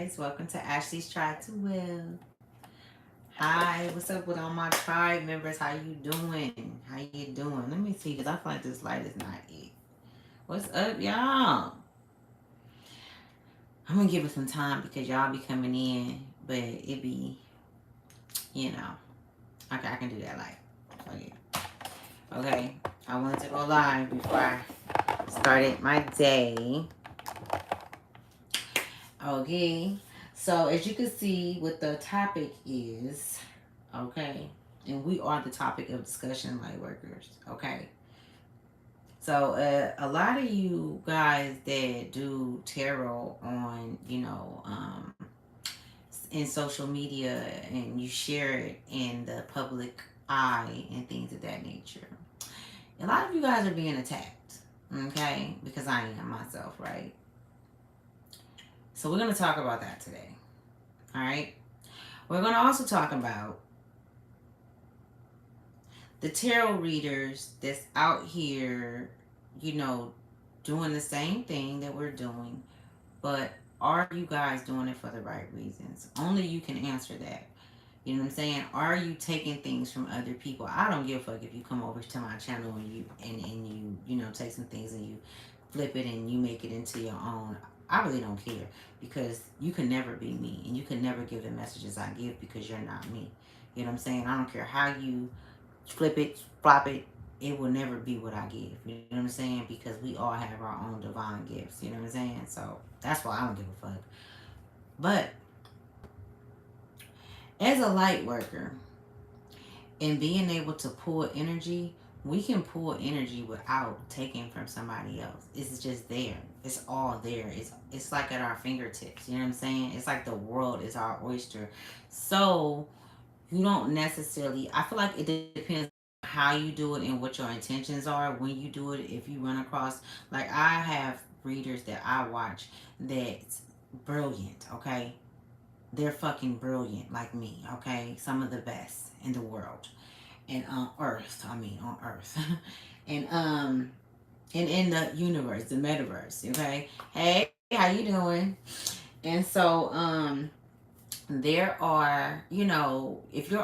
guys. Welcome to Ashley's Tribe to Well. Hi, what's up with all my tribe members? How you doing? How you doing? Let me see, because I feel like this light is not it. What's up, y'all? I'm gonna give it some time because y'all be coming in, but it be, you know, okay, I can do that light. Okay. Okay. I wanted to go live before I started my day. Okay. So as you can see what the topic is, okay, and we are the topic of discussion, light workers. Okay. So a lot of you guys that do tarot on, in social media and you share it in the public eye and things of that nature. A lot of you guys are being attacked, okay? Because I am myself, right? So we're going to talk about that today. All right? We're going to also talk about the tarot readers that's out here, you know, doing the same thing that we're doing, but are you guys doing it for the right reasons? Only you can answer that. You know what I'm saying? Are you taking things from other people? I don't give a fuck if you come over to my channel and you take some things and you flip it and you make it into your own. I really don't care because you can never be me and you can never give the messages I give because you're not me. You know what I'm saying? I don't care how you flip it, flop it, it will never be what I give. You know what I'm saying? Because we all have our own divine gifts. You know what I'm saying? So that's why I don't give a fuck. But as a light worker and being able to pull energy, we can pull energy without taking from somebody else. It's just there. It's all there. It's like at our fingertips. You know what I'm saying? It's like the world is our oyster. So you don't necessarily, I feel like it depends how you do it and what your intentions are when you do it. If you run across, like, I have readers that I watch that's brilliant, okay? They're fucking brilliant like me, okay? Some of the best in the world and on earth, on earth. And in the universe, the metaverse, okay? Hey, how you doing? And so there are, if you're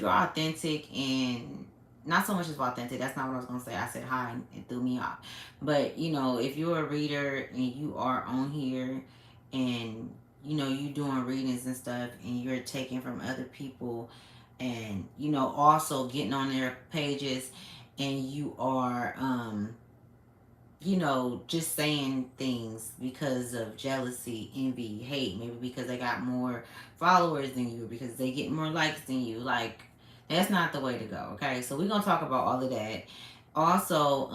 authentic, and not so much as authentic, that's not what I was gonna say. I said hi and it threw me off. But if you're a reader and you are on here and you doing readings and stuff and you're taking from other people and also getting on their pages and you are just saying things because of jealousy, envy, hate, maybe because they got more followers than you, because they get more likes than you. Like, that's not the way to go, okay? So we're gonna talk about all of that. Also,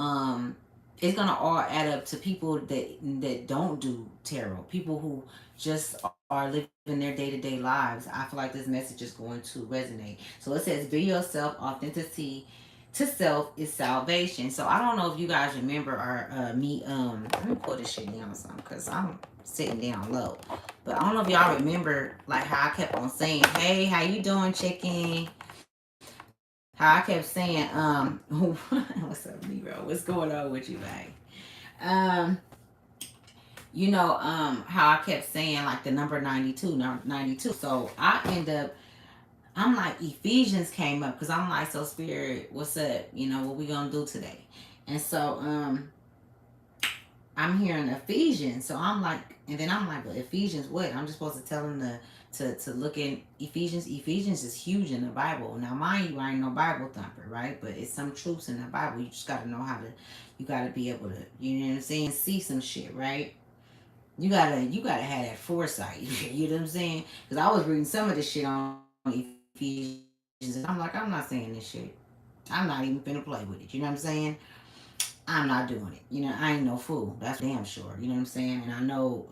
it's gonna all add up to people that don't do tarot, people who just are living their day-to-day lives. I feel like this message is going to resonate. So it says, be yourself, authenticity to self is salvation. So I don't know if you guys remember our me let me pull this shit down some because I'm sitting down low. But I don't know if y'all remember like how I kept on saying, hey, how you doing, chicken? How I kept saying, what's up, Nero? What's going on with you, babe? Um, how I kept saying like the number 92, number 92. So I end up I'm like, Ephesians came up because I'm like, so spirit, what's up? What we gonna do today? And so I'm hearing Ephesians. So I'm like, and then I'm like, well, Ephesians what? I'm just supposed to tell them to look in Ephesians. Ephesians is huge in the Bible. Now, mind you, I ain't no Bible thumper, right? But it's some truths in the Bible. You just gotta know how to. You gotta be able to. You know what I'm saying? See some shit, right? You gotta have that foresight. You know what I'm saying? Because I was reading some of this shit on Ephesians, and I'm like, I'm not saying this shit. I'm not even finna play with it. You know what I'm saying? I'm not doing it. I ain't no fool. That's for damn sure. You know what I'm saying? And I know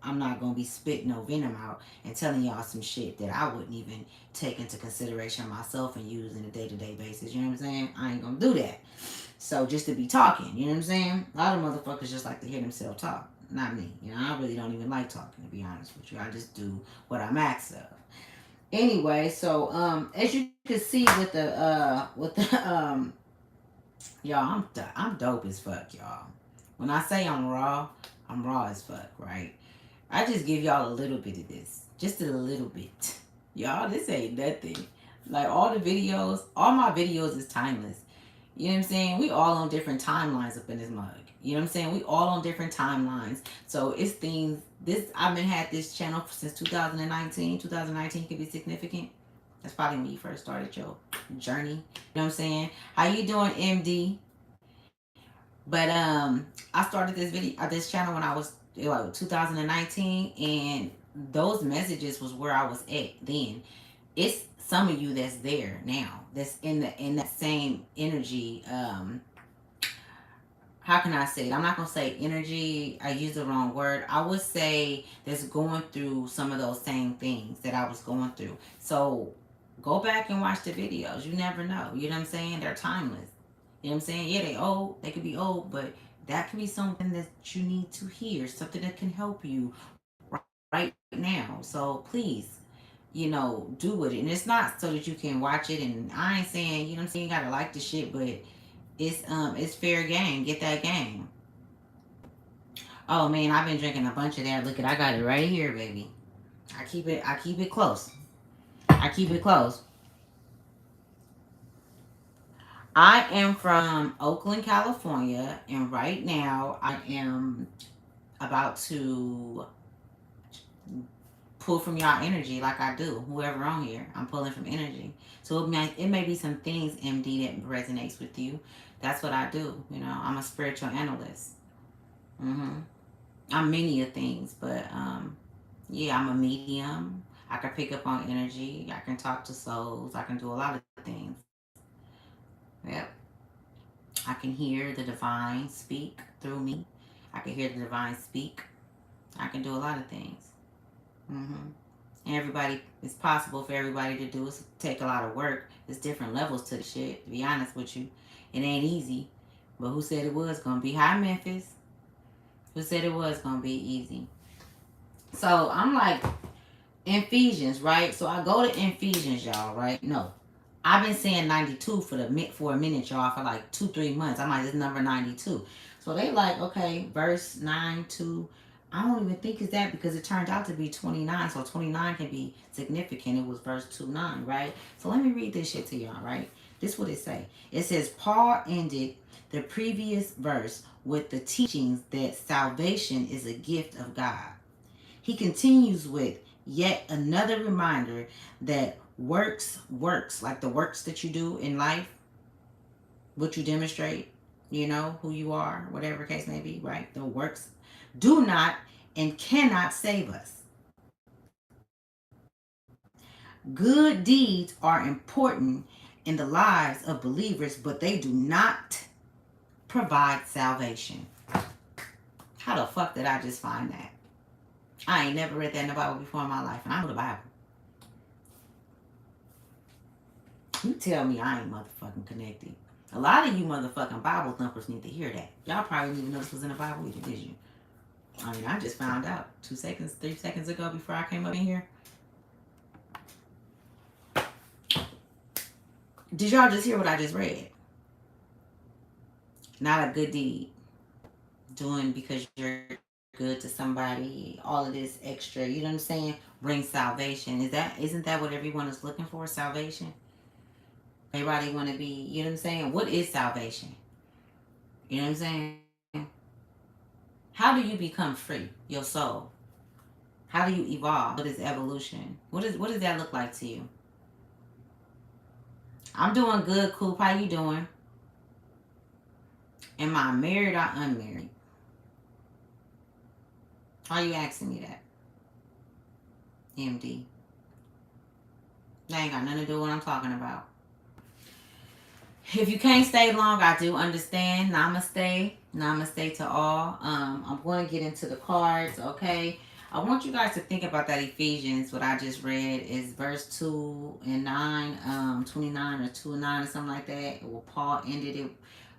I'm not gonna be spitting no venom out and telling y'all some shit that I wouldn't even take into consideration myself and use in a day-to-day basis. You know what I'm saying? I ain't gonna do that. So just to be talking, you know what I'm saying? A lot of motherfuckers just like to hear themselves talk. Not me. I really don't even like talking, to be honest with you. I just do what I'm asked of. Anyway, so as you can see with the y'all, I'm dope as fuck, y'all. When I say I'm raw as fuck, right? I just give y'all a little bit of this. Just a little bit. Y'all, this ain't nothing. Like all the videos, all my videos is timeless. You know what I'm saying? We all on different timelines up in this mug. You know what I'm saying? We all on different timelines. So it's things this I've been had this channel since 2019. 2019 could be significant. That's probably when you first started your journey. You know what I'm saying? How you doing, MD? But I started this this channel when I was like 2019, and those messages was where I was at then. It's some of you that's there now, that's in that same energy. How can I say it? I'm not gonna say energy. I used the wrong word. I would say that's going through some of those same things that I was going through. So go back and watch the videos. You never know. You know what I'm saying? They're timeless. You know what I'm saying? Yeah, they old. They could be old, but that could be something that you need to hear. Something that can help you right now. So please, do it. And it's not so that you can watch it. And I ain't saying, you know what I'm saying, you gotta like the shit, but it's fair game. Get that game. Oh man, I've been drinking a bunch of that. Look at, I got it right here, baby. I keep it close. I keep it close. I am from Oakland, California, and right now I am about to pull from y'all energy like I do. Whoever on here, I'm pulling from energy. So it may be some things, MD, that resonates with you. That's what I do. I'm a spiritual analyst. hmm I'm many of things, but yeah, I'm a medium. I can pick up on energy. I can talk to souls. I can do a lot of things. Yep. I can hear the divine speak through me. I can hear the divine speak. I can do a lot of things. hmm And everybody, it's possible for everybody to do. It's take a lot of work. There's different levels to the shit. To be honest with you, it ain't easy. But who said it was gonna be? Hi, Memphis. Who said it was gonna be easy? So I'm like, Ephesians, right? So I go to Ephesians, y'all, right? No. I've been saying 92 for a minute, y'all, for like 2-3 months. I'm like, this number 92. So they like, okay, verse 9 to, I don't even think it's that, because it turned out to be 29. So 29 can be significant. It was verse 2-9, right? So let me read this shit to y'all, right? This is what it say. It says, Paul ended the previous verse with the teachings that salvation is a gift of God. He continues with yet another reminder that works, like the works that you do in life, what you demonstrate, who you are, whatever case may be, right? The works do not and cannot save us. Good deeds are important in the lives of believers, but they do not provide salvation. How the fuck did I just find that? I ain't never read that in the Bible before in my life, and I know the Bible. You tell me I ain't motherfucking connected. A lot of you motherfucking Bible thumpers need to hear that. Y'all probably didn't even know this was in the Bible either, did you? I mean, I just found out 2 seconds, 3 seconds ago before I came up in here. Did y'all just hear what I just read? Not a good deed. Doing because you're good to somebody, all of this extra, you know what I'm saying? Brings salvation. Isn't that what everyone is looking for? Salvation? Everybody want to be, you know what I'm saying? What is salvation? You know what I'm saying? How do you become free? Your soul. How do you evolve? What is evolution? What does that look like to you? I'm doing good, Coop. How you doing? Am I married or unmarried? Why are you asking me that? MD. That ain't got nothing to do with what I'm talking about. If you can't stay long, I do understand. Namaste. Namaste to all. I'm going to get into the cards, okay? I want you guys to think about that Ephesians, what I just read is verse 2 and 9, 29 or 2 and 9 or something like that. Well, Paul ended it.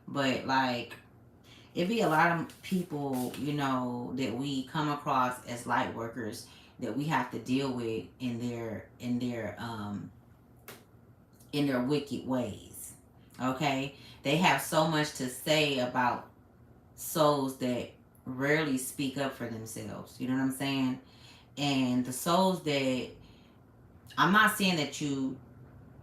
But like, it be a lot of people, that we come across as light workers that we have to deal with in their wicked ways. Okay? They have so much to say about souls that rarely speak up for themselves. You know what I'm saying? And the souls that, I'm not saying that you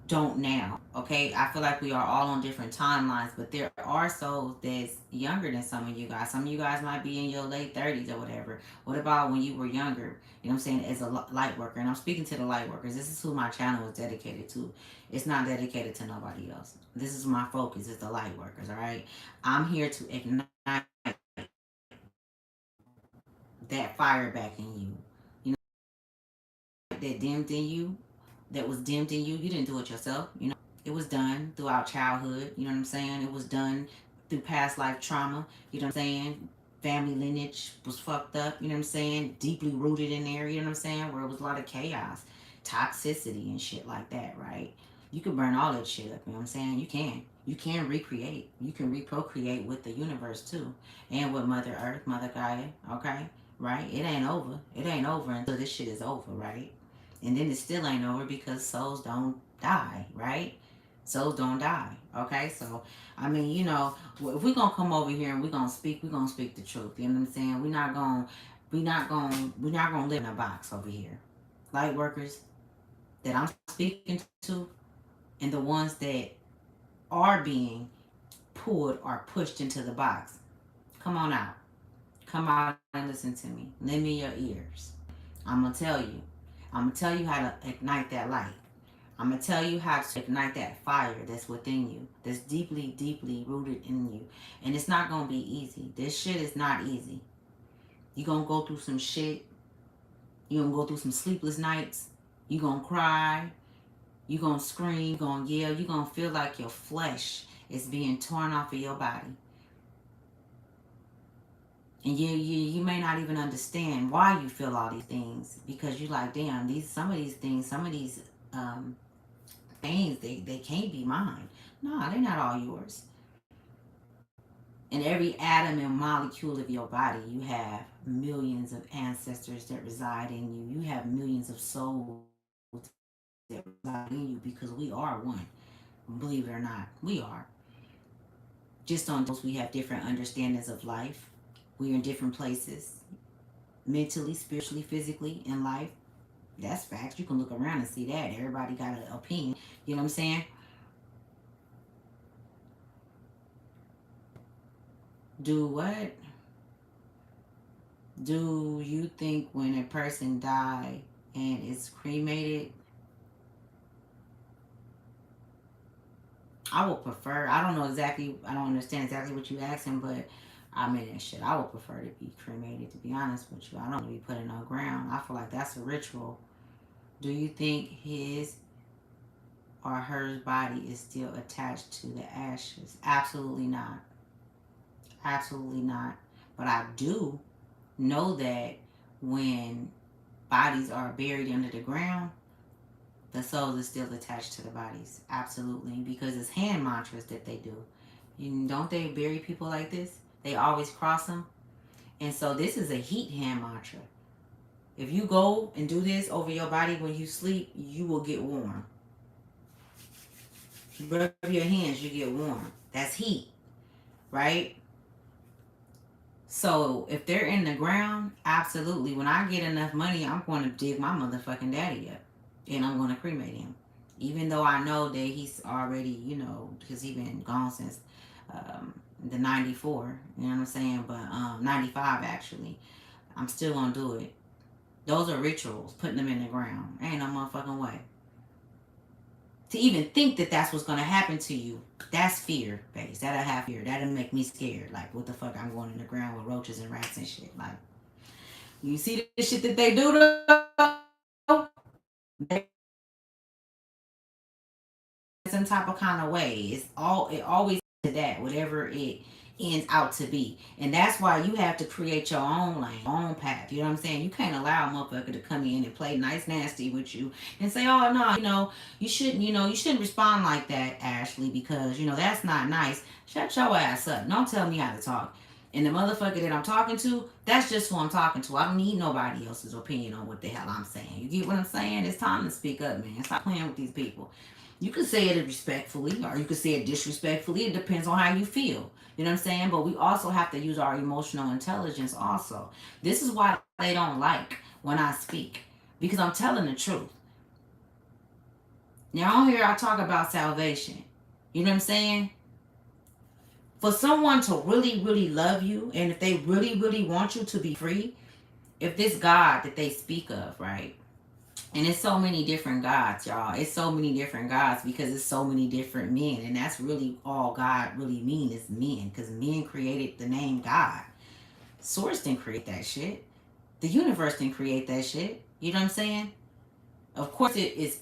don't now, okay? I feel like we are all on different timelines, but there are souls that's younger than some of you guys. Some of you guys might be in your late 30s or whatever. What about when you were younger? You know what I'm saying? As a light worker, and I'm speaking to the light workers. This is who my channel is dedicated to. It's not dedicated to nobody else. This is my focus. It's the light workers, all right? I'm here to ignite that fire back in you. You know, that dimmed in you, that was dimmed in you. You didn't do it yourself. You know, it was done throughout childhood. You know what I'm saying? It was done through past life trauma. You know what I'm saying? Family lineage was fucked up. You know what I'm saying? Deeply rooted in there. You know what I'm saying? Where it was a lot of chaos, toxicity, and shit like that. Right? You can burn all that shit up. You know what I'm saying? You can. You can recreate. You can reprocreate with the universe too, and with Mother Earth, Mother Gaia. Okay, right? It ain't over. It ain't over until this shit is over, right? And then it still ain't over because souls don't die, right? Souls don't die. Okay, so I mean, you know, if we're gonna come over here and we're gonna speak the truth. You know what I'm saying? We're not gonna live in a box over here. Light workers that I'm speaking to, and the ones that are being pulled or pushed into the box. Come on out. Come out and listen to me. Lend me your ears. I'm gonna tell you. I'm gonna tell you how to ignite that light. I'm gonna tell you how to ignite that fire that's within you, that's deeply, deeply rooted in you. And it's not gonna be easy. This shit is not easy. You're gonna go through some shit. You're gonna go through some sleepless nights. You're gonna cry. You're gonna scream. You're gonna yell. You're gonna feel like your flesh is being torn off of your body. And you may not even understand why you feel all these things because you're like, damn, some of these things, some of these things, they can't be mine. No, they're not all yours. In every atom and molecule of your body, you have millions of ancestors that reside in you. You have millions of souls that reside in you because we are one. Believe it or not, we are. Just on we have different understandings of life. We're in different places, mentally, spiritually, physically, in life. That's facts. You can look around and see that. Everybody got an opinion. You know what I'm saying? Do what? Do you think when a person die and is cremated, I would prefer, I don't know exactly, I don't understand exactly what you asking, but I mean, that shit, I would prefer to be cremated, to be honest with you. I don't want to be put in no ground. I feel like that's a ritual. Do you think his or her body is still attached to the ashes? Absolutely not. Absolutely not. But I do know that when bodies are buried under the ground, the souls are still attached to the bodies. Absolutely. Because it's hand mantras that they do. Don't they bury people like this? They always cross them. And so this is a heat hand mantra. If you go and do this over your body when you sleep, you will get warm. You rub your hands, you get warm. That's heat, right? So if they're in the ground, absolutely. When I get enough money, I'm going to dig my motherfucking daddy up, and I'm going to cremate him. Even though I know that he's already, because he's been gone since the 94, you know what I'm saying? But 95 actually. I'm still going to do it. Those are rituals, putting them in the ground. Ain't no motherfucking way. To even think that that's what's going to happen to you, that's fear based. That'll have fear. That'll make me scared. Like, what the fuck? I'm going in the ground with roaches and rats and shit. Like, you see the shit that they do though? They some type of kind of way. It always to that, whatever it ends out to be. And that's why you have to create your own lane, own path. You know what I'm saying? You can't allow a motherfucker to come in and play nice nasty with you and say, oh no, you shouldn't respond like that, Ashley, because that's not nice. Shut your ass up. Don't tell me how to talk. And the motherfucker that I'm talking to, that's just who I'm talking to. I don't need nobody else's opinion on what the hell I'm saying. You get what I'm saying? It's time to speak up, man. Stop playing with these people. You could say it respectfully or you could say it disrespectfully. It depends on how you feel. You know what I'm saying? But we also have to use our emotional intelligence also. This is why they don't like when I speak. Because I'm telling the truth. Now on here I talk about salvation. You know what I'm saying? For someone to really, really love you, and if they really, really want you to be free, if this God that they speak of, right? And it's so many different gods, y'all. It's so many different gods because it's so many different men. And that's really all God really mean is men. Because men created the name God. Source didn't create that shit. The universe didn't create that shit. You know what I'm saying? Of course, it is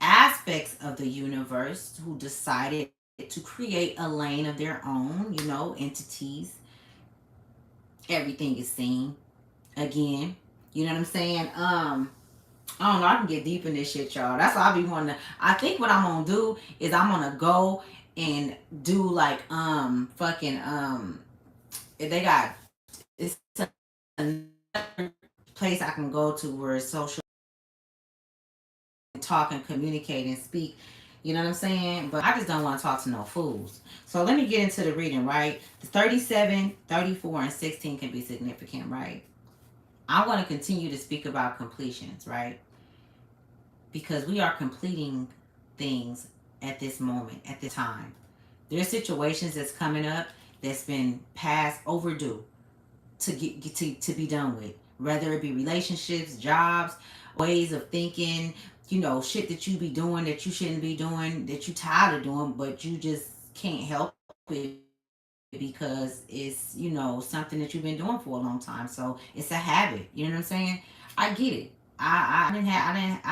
aspects of the universe who decided to create a lane of their own, entities. Everything is seen again. You know what I'm saying? I don't know. I can get deep in this shit, y'all. That's why I be wanting to. I think what I'm gonna do is I'm gonna go and do like fucking if they got it's another place I can go to where it's social and talk and communicate and speak. You know what I'm saying? But I just don't want to talk to no fools. So let me get into the reading, right? The 37, 34, and 16 can be significant, right? I want to continue to speak about completions, right? Because we are completing things at this moment, at this time. There's situations that's coming up that's been past overdue to be done with. Whether it be relationships, jobs, ways of thinking, shit that you be doing that you shouldn't be doing, that you tired of doing, but you just can't help it because it's, something that you've been doing for a long time. So it's a habit. You know what I'm saying? I get it. I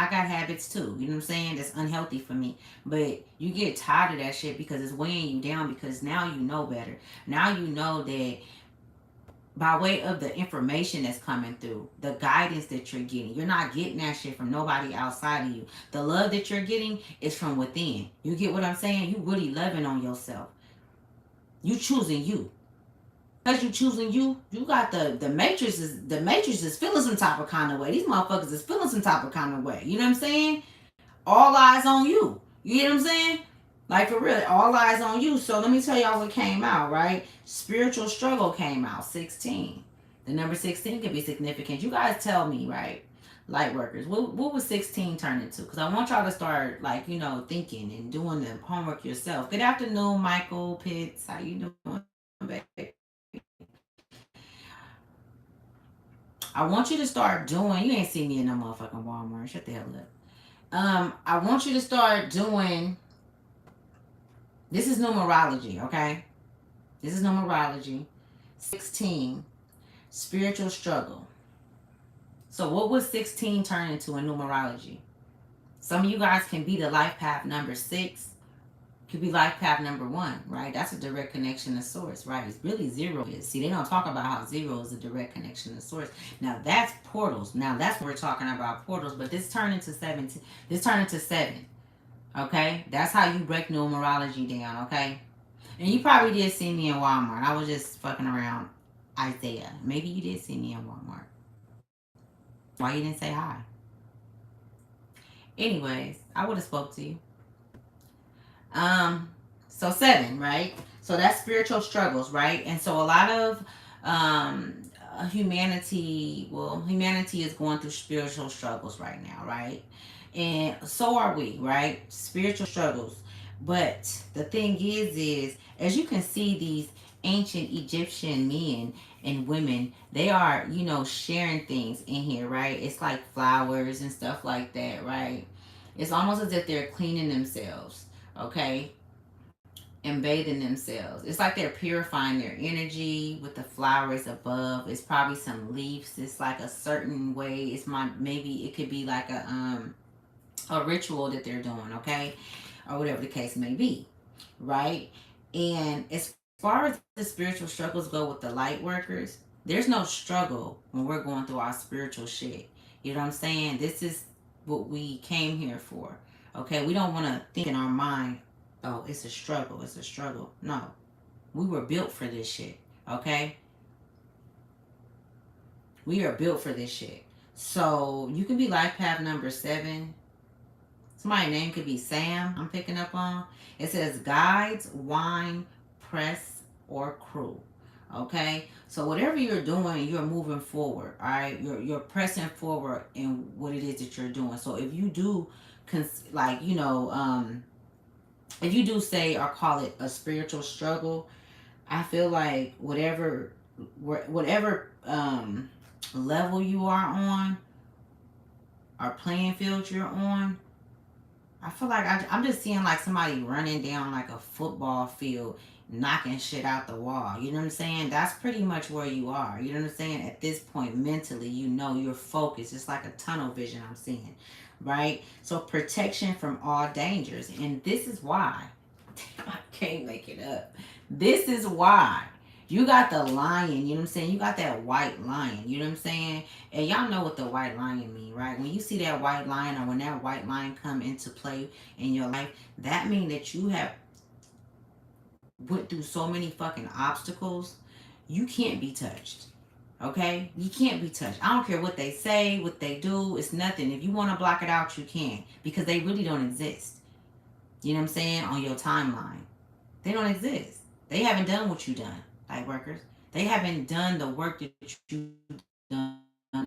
got habits too. You know what I'm saying? That's unhealthy for me. But you get tired of that shit because it's weighing you down because now you know better. Now you know that by way of the information that's coming through, the guidance that you're getting. You're not getting that shit from nobody outside of you. The love that you're getting is from within. You get what I'm saying? You really loving on yourself. You choosing you. Because you choosing you, you got the matrix is feeling some type of kind of way. These motherfuckers is feeling some type of kind of way. You know what I'm saying? All eyes on you. You get what I'm saying? Like for real, all eyes on you. So let me tell y'all what came out, right? Spiritual struggle came out, 16. The number 16 could be significant. You guys tell me, right? Light workers, what was 16 turn into? Because I want y'all to start, like, thinking and doing the homework yourself. Good afternoon, Michael Pitts. How you doing, baby? I want you to start doing, you ain't see me in no motherfucking Walmart. Shut the hell up. I want you to start doing, this is numerology, okay? This is numerology. 16, spiritual struggle. So what would 16 turn into in numerology? Some of you guys can be the life path number 6. Could be life path number 1, right? That's a direct connection to source, right? It's really 0 is. See, they don't talk about how 0 is a direct connection to source. Now that's portals. Now that's what we're talking about, portals. But this turned into 17. This turned into 7. Okay? That's how you break numerology down, okay? And you probably did see me in Walmart. I was just fucking around Isaiah. Maybe you did see me in Walmart. Why you didn't say hi? Anyways, I would have spoke to you. Um, so 7, right? So that's spiritual struggles, right? And so a lot of humanity is going through spiritual struggles right now, right? And so are we, right? Spiritual struggles. But the thing is as you can see, these ancient Egyptian men and women, they are, sharing things in here, right? It's like flowers and stuff like that, right? It's almost as if they're cleaning themselves, okay? And bathing themselves. It's like they're purifying their energy with the flowers above. It's probably some leaves. It's like a certain way. Maybe it could be like a ritual that they're doing, okay? Or whatever the case may be, right? And as far as the spiritual struggles go with the light workers, there's no struggle when we're going through our spiritual shit. You know what I'm saying? This is what we came here for. Okay, we don't want to think in our mind, oh, it's a struggle, it's a struggle. No, we were built for this shit. Okay, we are built for this shit. So you can be life path number 7. Somebody's name could be Sam, I'm picking up on. It says guides, wine, press, or crew. Okay? So whatever you're doing, you're moving forward. All right? You're pressing forward in what it is that you're doing. So if you do like, if you do say or call it a spiritual struggle, I feel like whatever level you are on or playing field you're on, I feel like I'm just seeing like somebody running down like a football field, knocking shit out the wall. You know what I'm saying? That's pretty much where you are. You know what I'm saying? At this point, mentally, you know you're focused. It's like a tunnel vision I'm seeing, right? So protection from all dangers. And this is why. I can't make it up. This is why. You got the lion, you know what I'm saying? You got that white lion, you know what I'm saying? And y'all know what the white lion mean, right? When you see that white lion or when that white lion come into play in your life, that mean that you have went through so many fucking obstacles, you can't be touched. Okay? You can't be touched. I don't care what they say, what they do, it's nothing. If you want to block it out, you can. Because they really don't exist. You know what I'm saying? On your timeline. They don't exist. They haven't done what you done, light workers. They haven't done the work that you done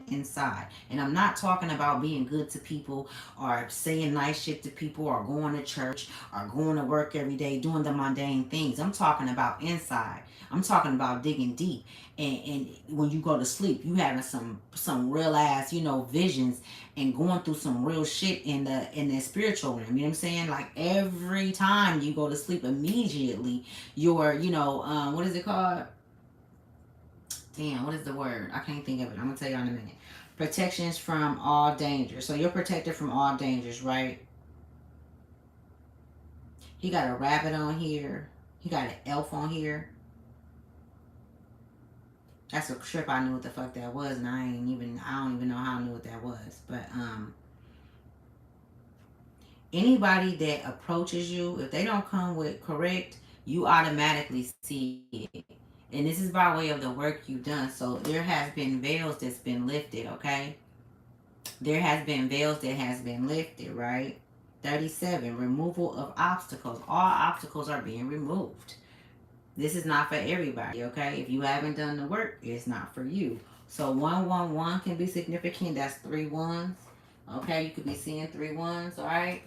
inside. And I'm not talking about being good to people or saying nice shit to people or going to church or going to work every day doing the mundane things. I'm talking about inside. I'm talking about digging deep. And when you go to sleep, you having some real ass, visions and going through some real shit in the spiritual realm. You know what I'm saying? Like every time you go to sleep, immediately you're, what is it called? Damn, what is the word? I can't think of it. I'm gonna tell you in a minute. Protections from all dangers. So you're protected from all dangers, right? He got a rabbit on here. He got an elf on here. That's a trip. I knew what the fuck that was, and I don't even know how I knew what that was. But anybody that approaches you, if they don't come with correct, you automatically see it. And this is by way of the work you've done. So there has been veils that's been lifted, okay? There has been veils that has been lifted, right? 37, removal of obstacles. All obstacles are being removed. This is not for everybody, okay? If you haven't done the work, it's not for you. So 111 can be significant. That's 3 ones. Okay, you could be seeing 3 ones, all right?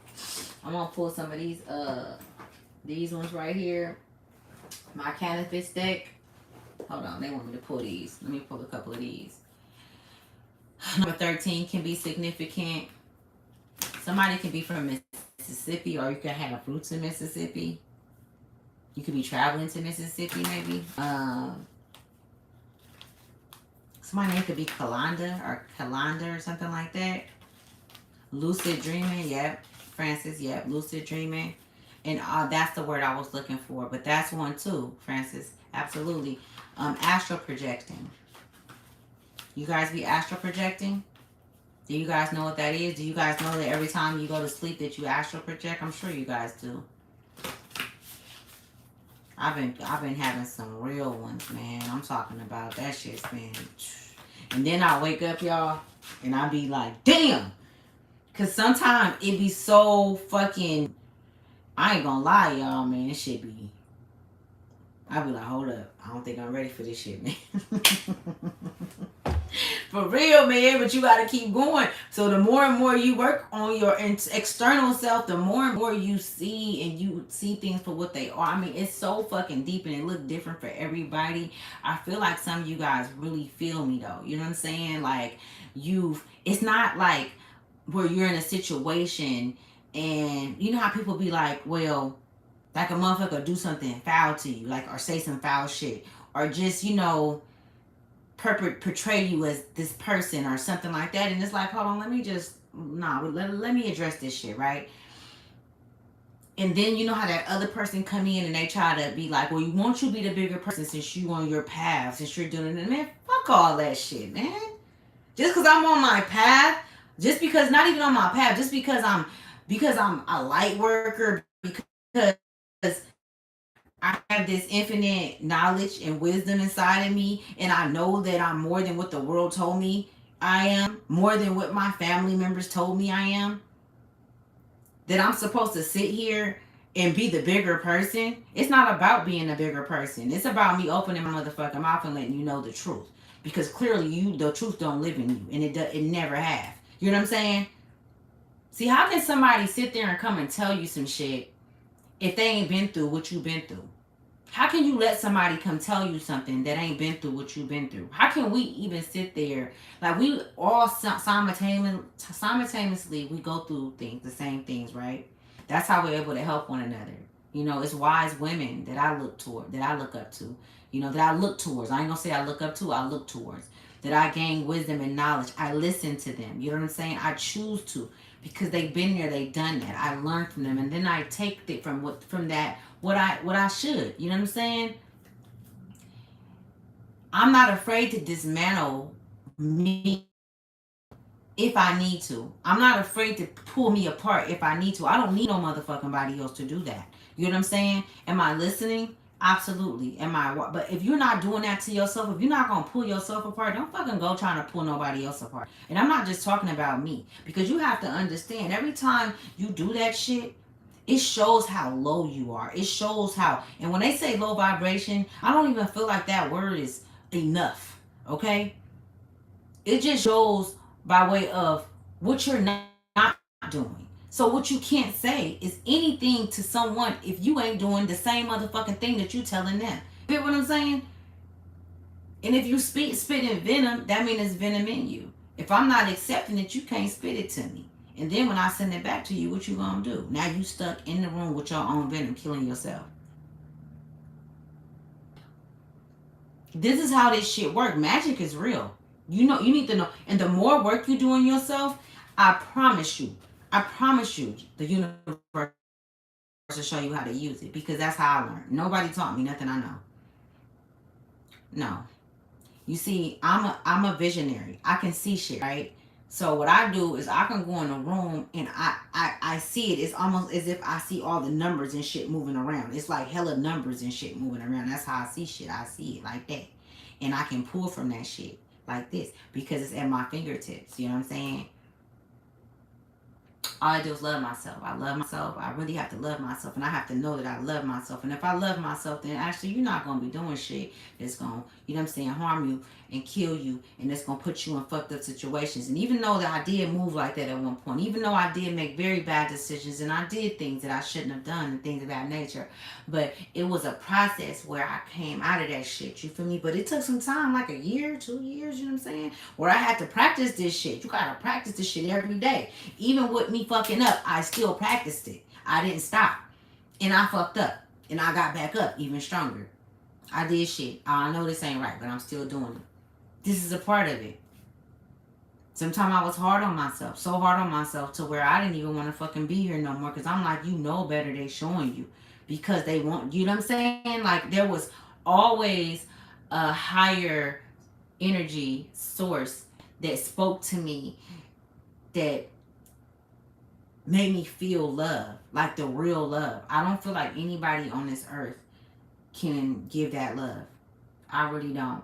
I'm gonna pull some of these ones right here. My canvas deck. Hold on, they want me to pull these. Let me pull a couple of these. Number 13 can be significant. Somebody can be from Mississippi, or you can have roots in Mississippi. You could be traveling to Mississippi, maybe. Somebody name could be Kalanda or something like that. Lucid dreaming, yep. Francis, yep. Lucid dreaming. And that's the word I was looking for. But that's one too, Francis. Absolutely. Astral projecting. You guys be astral projecting? Do you guys know what that is? Do you guys know that every time you go to sleep that you astral project? I'm sure you guys do. I've been having some real ones, man. I'm talking about that shit's been. And then I wake up, y'all, and I be like, damn. Cause sometimes it be so fucking. I ain't gonna lie, y'all, man. It should be. I be like, hold up. I don't think I'm ready for this shit, man. For real, man. But you gotta keep going. So the more and more you work on your external self, the more and more you see, and you see things for what they are. I mean, it's so fucking deep, and it look different for everybody. I feel like some of you guys really feel me, though. You know what I'm saying? Like, it's not like where you're in a situation, and you know how people be like, well, like a motherfucker do something foul to you, like, or say some foul shit, or just, portray you as this person or something like that. And it's like, hold on, let me address this shit, right? And then you know how that other person come in and they try to be like, well, you want you to be the bigger person since you on your path, since you're doing it. Man, fuck all that shit, man. Just because I'm on my path, just because, not even on my path, just because I'm a light worker, because I have this infinite knowledge and wisdom inside of me, and I know that I'm more than what the world told me I am, more than what my family members told me I am. that I'm supposed to sit here and be the bigger person. It's not about being a bigger person. It's about me opening my motherfucking mouth and letting you know the truth. Because clearly the truth don't live in you, and it never have. You know what I'm saying? See, how can somebody sit there and come and tell you some shit if they ain't been through what you've been through? How can you let somebody come tell you something that ain't been through what you've been through? How can we even sit there like we all simultaneously we go through things, the same things, right? That's how we're able to help one another. You know, it's wise women that I look toward, that I look up to. You know, that I look towards. I ain't gonna say I look up to. I look towards. That I gain wisdom and knowledge. I listen to them. You know what I'm saying? I choose to because they've been there. They've done that. I learned from them, and then I take it from that what I should. You know what I'm saying? I'm not afraid to dismantle me if I need to. I'm not afraid to pull me apart if I need to. I don't need no motherfucking body else to do that. You know what I'm saying? Am I listening? Absolutely. Am I? But if you're not doing that to yourself, if you're not gonna pull yourself apart, don't fucking go trying to pull nobody else apart. And I'm not just talking about me because you have to understand every time you do that shit, it shows how low you are. It shows how, and when they say low vibration, I don't even feel like that word is enough. Okay? It just shows by way of what you're not doing. So what you can't say is anything to someone if you ain't doing the same motherfucking thing that you telling them. You get what I'm saying? And if you spit in venom, that means it's venom in you. If I'm not accepting it, you can't spit it to me. And then when I send it back to you, what you gonna do? Now you stuck in the room with your own venom, killing yourself. This is how this shit work. Magic is real. You know, you need to know. And the more work you do on yourself, I promise you, the universe will show you how to use it because that's how I learned. Nobody taught me nothing I know. No. You see, I'm a visionary. I can see shit, right? So what I do is I can go in a room and I see it. It's almost as if I see all the numbers and shit moving around. It's like hella numbers and shit moving around. That's how I see shit. I see it like that. And I can pull from that shit like this because it's at my fingertips. You know what I'm saying? All I do is love myself. I love myself. I really have to love myself. And I have to know that I love myself. And if I love myself, then actually you're not going to be doing shit that's going to, you know what I'm saying, harm you and kill you. And that's going to put you in fucked up situations. And even though that I did move like that at one point, even though I did make very bad decisions and I did things that I shouldn't have done and things of that nature, but it was a process where I came out of that shit. You feel me? But it took some time, like a year, 2 years, you know what I'm saying? Where I had to practice this shit. You got to practice this shit every day. Even with me fucking up, I still practiced it. I didn't stop. And I fucked up. And I got back up even stronger. I did shit. I know this ain't right, but I'm still doing it. This is a part of it. Sometimes I was hard on myself. So hard on myself to where I didn't even want to fucking be here no more. Because I'm like, you know better. They showing you. Because they want, you know what I'm saying? Like there was always a higher energy source that spoke to me that made me feel love, like the real love. I don't feel like anybody on this earth can give that love. I really don't.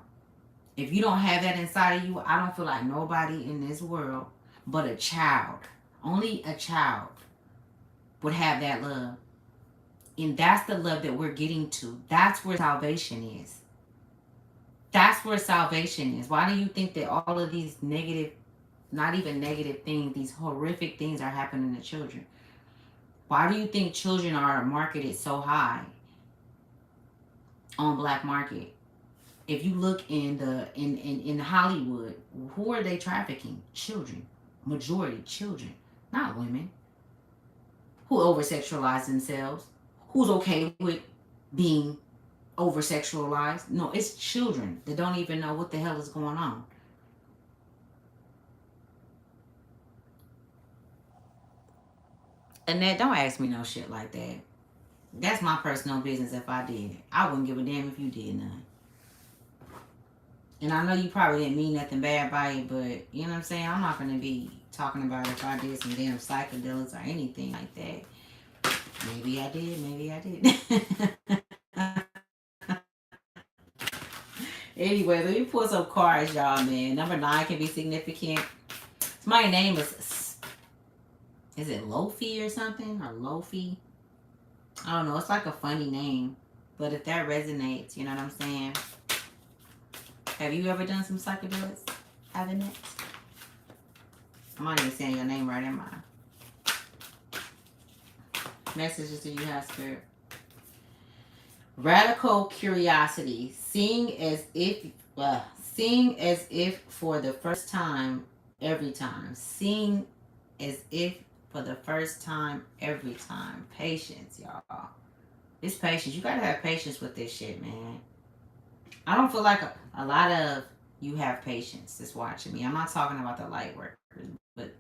If you don't have that inside of you, I don't feel like nobody in this world but a child, only a child, would have that love. And that's the love that we're getting to. That's where salvation is. That's where salvation is. Why do you think that all of these negative, not even negative things, these horrific things are happening to children? Why do you think children are marketed so high on black market? If you look in Hollywood, who are they trafficking? Children. Majority children, not women. Who over sexualize themselves? Who's okay with being over sexualized? No, it's children that don't even know what the hell is going on. Annette, don't ask me no shit like that. That's my personal business if I did. I wouldn't give a damn if you did none. And I know you probably didn't mean nothing bad by it, but you know what I'm saying? I'm not going to be talking about if I did some damn psychedelics or anything like that. Maybe I did, maybe I did. Anyway, let me pull some cards, y'all, man. Number 9 can be significant. My name is Is it Lofi or something? Or Lofi? I don't know. It's like a funny name. But if that resonates, you know what I'm saying? Have you ever done some psychedelics? Haven't it? I'm not even saying your name right, am I? Messages to you, have spirit. Radical curiosity. Seeing as if for the first time every time. Seeing as if for the first time every time. Patience, y'all. It's patience. You gotta have patience with this shit, man. I don't feel like a lot of you have patience that's watching me. I'm not talking about the light workers, but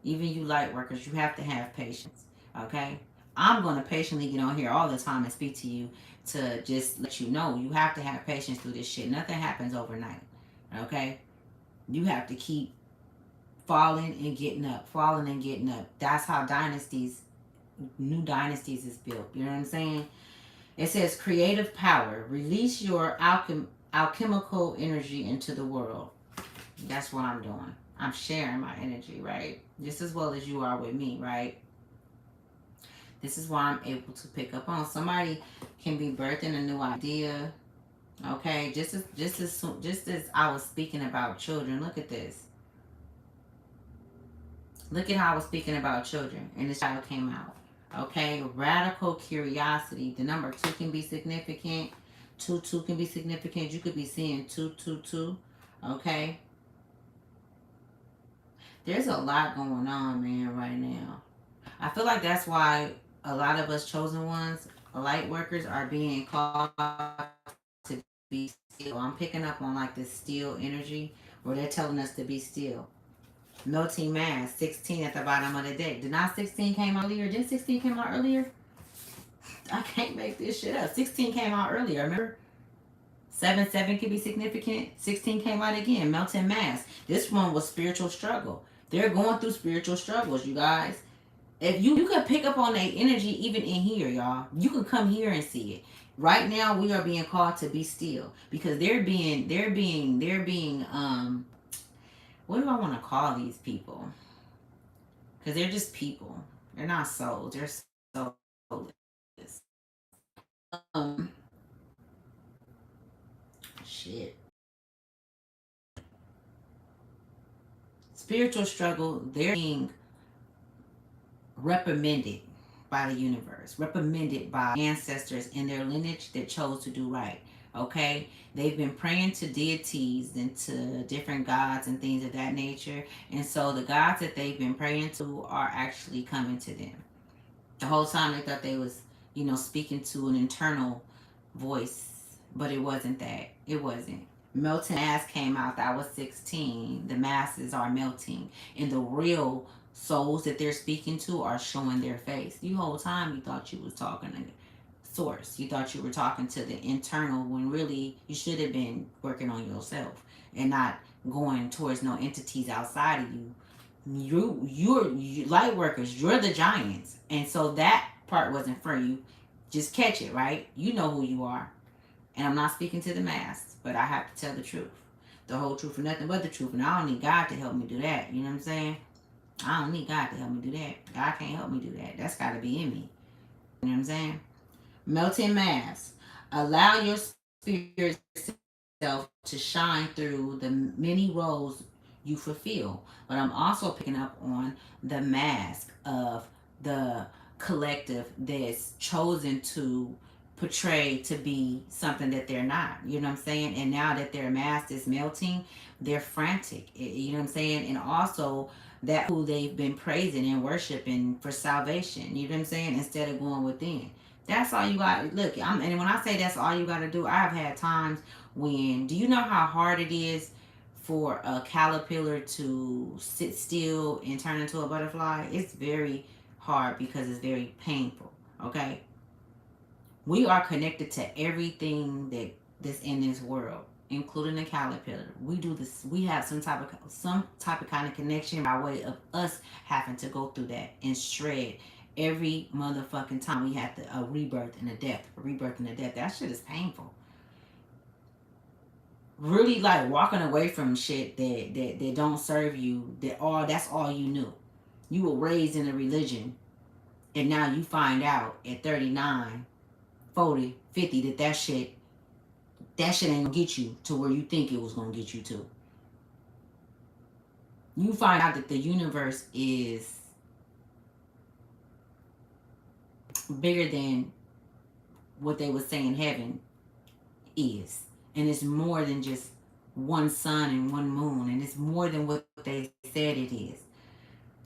even you light workers, you have to have patience. Okay? I'm going to patiently get on here all the time and speak to you to just let you know you have to have patience through this shit. Nothing happens overnight. Okay? You have to keep falling and getting up, falling and getting up. That's how new dynasties is built. You know what I'm saying? It says creative power. Release your alchemical energy into the world. That's what I'm doing. I'm sharing my energy, right? Just as well as you are with me, right? This is why I'm able to pick up on. Somebody can be birthing a new idea. Okay, just as I was speaking about children. Look at this. Look at how I was speaking about children, and this child came out. Okay, radical curiosity. The number two can be significant. Two can be significant. You could be seeing 222. Okay, there's a lot going on, man, right now. I feel like that's why a lot of us chosen ones, light workers, are being called to be still. I'm picking up on like this still energy where they're telling us to be still. Melting mass, 16 at the bottom of the deck. Did not 16 came out earlier? Didn't 16 came out earlier? I can't make this shit up. 16 came out earlier, remember? 7 can be significant. 16 came out again. Melting mass. This one was spiritual struggle. They're going through spiritual struggles, you guys. If you could pick up on their energy even in here, y'all, you can come here and see it. Right now, we are being called to be still because they're being what do I want to call these people? Because they're just people. They're not souls. They're soulless. Shit. Spiritual struggle. They're being reprimanded by the universe, reprimanded by ancestors in their lineage that chose to do right. Okay, they've been praying to deities and to different gods and things of that nature, and so the gods that they've been praying to are actually coming to them. The whole time they thought they was, speaking to an internal voice, but it wasn't that. It wasn't. Melting mass came out. That was 16. The masses are melting, and the real souls that they're speaking to are showing their face. The whole time you thought you was talking to source. You thought you were talking to the internal when really you should have been working on yourself and not going towards no entities outside of you. You're light workers. You're the giants, and so that part wasn't for you. Just catch it, right? You know who you are. And I'm not speaking to the mass, but I have to tell the truth. The whole truth and nothing but the truth. And I don't need God to help me do that. You know what I'm saying? I don't need God to help me do that. God can't help me do that. That's got to be in me. You know what I'm saying? Melting mass. Allow your spirit self to shine through the many roles you fulfill. But I'm also picking up on the mask of the collective that's chosen to portray to be something that they're not. You know what I'm saying? And now that their mask is melting, they're frantic. You know what I'm saying? And also that who they've been praising and worshiping for salvation. You know what I'm saying? Instead of going within. That's all you got. Look, and when I say that's all you got to do, I've had times when, do you know how hard it is for a caterpillar to sit still and turn into a butterfly? It's very hard because it's very painful. Okay, we are connected to everything that's in this world, including the caterpillar. We do this. We have some type of kind of connection by way of us having to go through that and shred every motherfucking time we have to a rebirth and a death, a rebirth and a death. That shit is painful. Really, like walking away from shit that don't serve you. That's all you knew. You were raised in a religion, and now you find out at 39, 40, 50 that that shit ain't gonna get you to where you think it was gonna get you to. You find out that the universe is bigger than what they would say in heaven is. And it's more than just one sun and one moon. And it's more than what they said it is.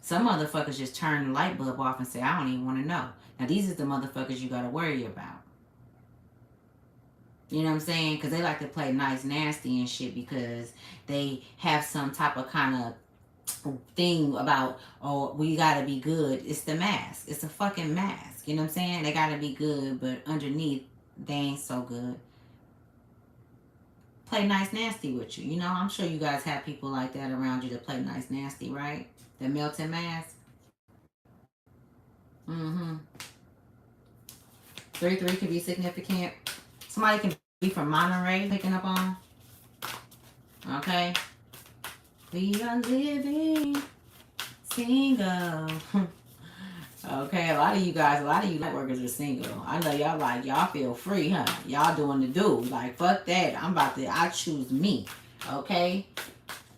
Some motherfuckers just turn the light bulb off and say, I don't even want to know. Now, these are the motherfuckers you got to worry about. You know what I'm saying? Because they like to play nice, nasty and shit because they have some type of kind of thing about, oh, we got to be good. It's the mask. It's a fucking mask. You know what I'm saying? They got to be good, but underneath, they ain't so good. Play nice, nasty with you. You know, I'm sure you guys have people like that around you that play nice, nasty, right? The melting mask. Mm-hmm. 3-3 can be significant. Somebody can be from Monterey picking up on. Okay. We are living single. Okay, a lot of you light workers are single. I know y'all feel free, huh? Y'all doing the do. Like, fuck that. I choose me. Okay?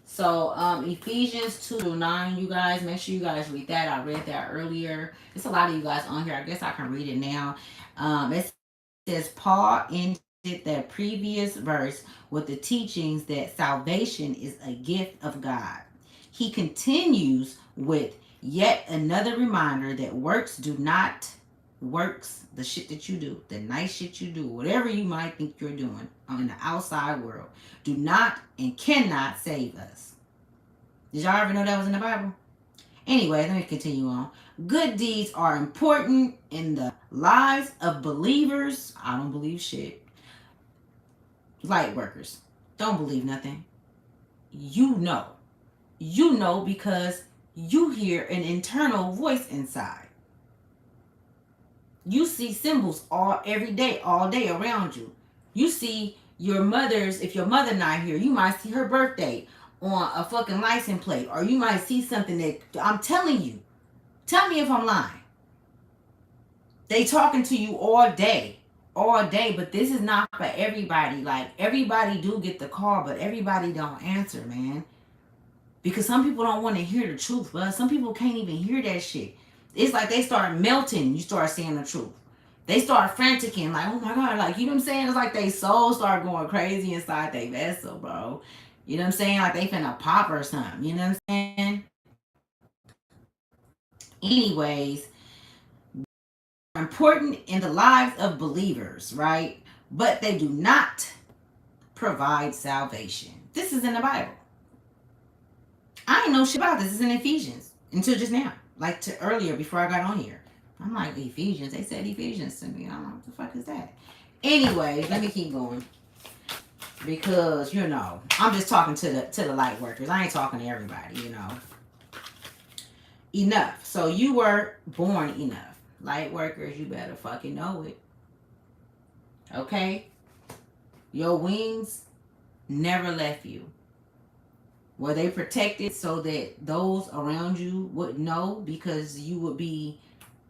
So, Ephesians 2-9, you guys, make sure you guys read that. I read that earlier. There's a lot of you guys on here. I guess I can read it now. It says, Paul ended the previous verse with the teachings that salvation is a gift of God. He continues with yet another reminder that works, the shit that you do, the nice shit you do, whatever you might think you're doing in the outside world, do not and cannot save us. Did y'all ever know that was in the Bible? Anyway, let me continue on. Good deeds are important in the lives of believers. I don't believe shit. Light workers. Don't believe nothing. You know. You know because you hear an internal voice inside. You see symbols every day, all day around you. You see your mother's, if your mother not here, you might see her birthday on a fucking license plate, or you might see something that, I'm telling you, tell me if I'm lying. They talking to you all day, but this is not for everybody. Like, everybody do get the call, but everybody don't answer, man. Because some people don't want to hear the truth, but some people can't even hear that shit. It's like they start melting, you start seeing the truth. They start franticing, like, oh my God, like, you know what I'm saying? It's like they soul start going crazy inside their vessel, bro. You know what I'm saying? Like they finna pop or something, you know what I'm saying? Anyways, important in the lives of believers, right? But they do not provide salvation. This is in the Bible. I ain't know shit about this. This is in Ephesians until just now, like to earlier before I got on here. I'm like, Ephesians. They said Ephesians to me. I'm like, what the fuck is that? Anyways, let me keep going because you know I'm just talking to the light workers. I ain't talking to everybody. You know, enough. So you were born enough. Light workers, you better fucking know it. Okay, your wings never left you. Were they protected so that those around you wouldn't know because you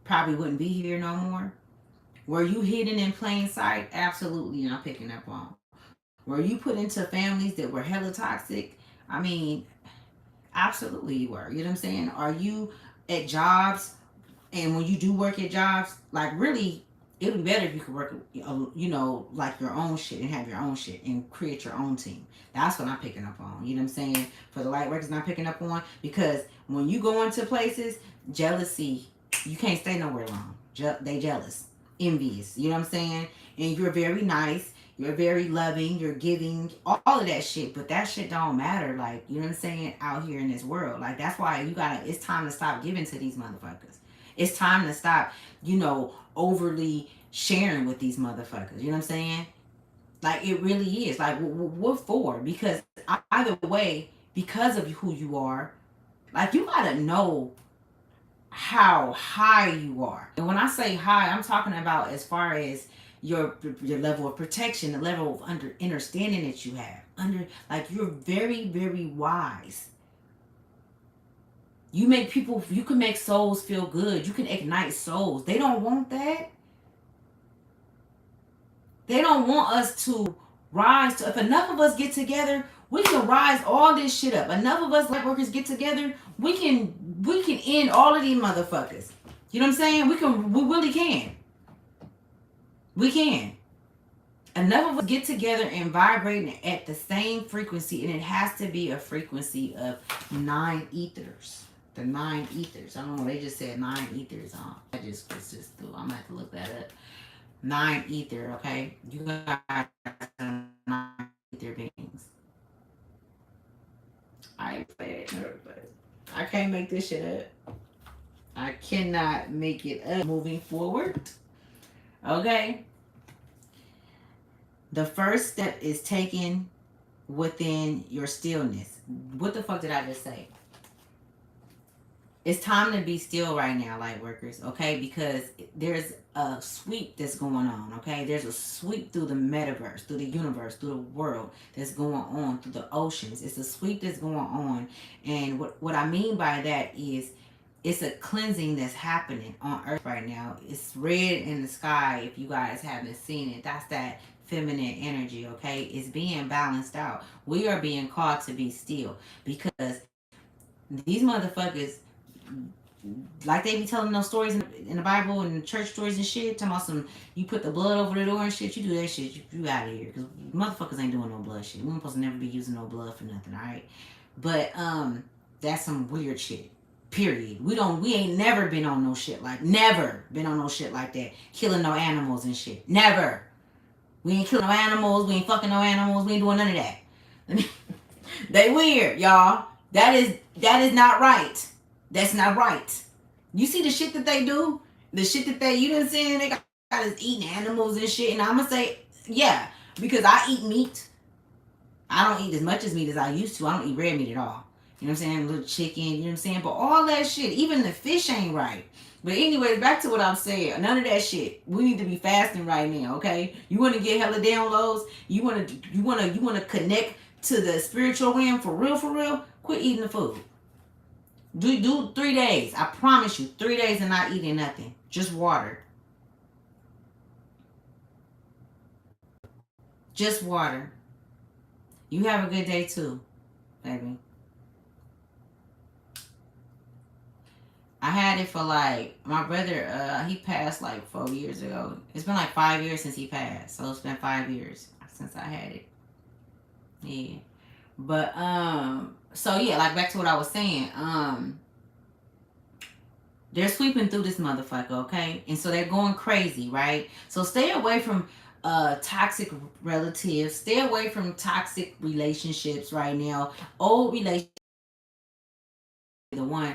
probably wouldn't be here no more? Were you hidden in plain sight? Absolutely, I'm picking up on. Were you put into families that were hella toxic? I mean, absolutely you were. You know what I'm saying? Are you at jobs, and when you do work at jobs, like really, it would be better if you could work, you know, like your own shit and have your own shit and create your own team. That's what I'm picking up on. You know what I'm saying? For the light workers, I'm picking up on because when you go into places, jealousy, you can't stay nowhere long. They jealous, envious. You know what I'm saying? And you're very nice. You're very loving. You're giving. All of that shit. But that shit don't matter. Like, you know what I'm saying? Out here in this world. Like, that's why it's time to stop giving to these motherfuckers. It's time to stop, you know, overly sharing with these motherfuckers. You know what I'm saying? Like, it really is. Like, what for? Because either way, because of who you are, like, you gotta know how high you are. And when I say high, I'm talking about as far as your level of protection, the level of understanding that you have. Like, you're very, very wise. You make people, you can make souls feel good. You can ignite souls. They don't want that. They don't want us to rise to, if enough of us get together, we can rise all this shit up. Enough of us light workers get together, we can end all of these motherfuckers. You know what I'm saying? We really can. We can. Enough of us get together and vibrating at the same frequency, and it has to be a frequency of 9 ethers. The 9 ethers. I don't know. They just said 9 ethers. I just was just through. I'm gonna have to look that up. 9 ether. Okay, you guys are 9 ether beings. I ain't playing but I can't make this shit up. I cannot make it up. Moving forward. Okay. The first step is taken within your stillness. What the fuck did I just say? It's time to be still right now, light workers, okay? Because there's a sweep that's going on, okay? There's a sweep through the metaverse, through the universe, through the world that's going on, through the oceans. It's a sweep that's going on. And what I mean by that is it's a cleansing that's happening on earth right now. It's red in the sky if you guys haven't seen it. That's that feminine energy, okay? It's being balanced out. We are being called to be still because these motherfuckers, like they be telling those stories in the Bible and church stories and shit, talking about some, you put the blood over the door and shit, you do that shit, you out of here. Because motherfuckers ain't doing no blood shit. We're supposed to never be using no blood for nothing, alright? But, that's some weird shit. Period. We ain't never been on no shit like, never been on no shit like that. Killing no animals and shit. Never. We ain't killing no animals, we ain't fucking no animals, we ain't doing none of that. They weird, y'all. That is not right. That's not right. You see the shit that they do? The shit that you done seen, they got us eating animals and shit. And I'm gonna say, yeah, because I eat meat. I don't eat as much as meat as I used to. I don't eat red meat at all. You know what I'm saying? A little chicken, you know what I'm saying? But all that shit, even the fish ain't right. But anyways, back to what I'm saying. None of that shit. We need to be fasting right now, okay? You want to get hella downloads? You want to connect to the spiritual realm for real, for real? Quit eating the food. Do 3 days. I promise you, 3 days of not eating nothing. Just water. Just water. You have a good day too, baby. I had it for like, my brother, he passed like 4 years ago. It's been like 5 years since he passed. So it's been 5 years since I had it. Yeah. But so yeah, like back to what I was saying. They're sweeping through this motherfucker, okay? And so they're going crazy, right? So stay away from toxic relatives. Stay away from toxic relationships right now. Old relationships. The one,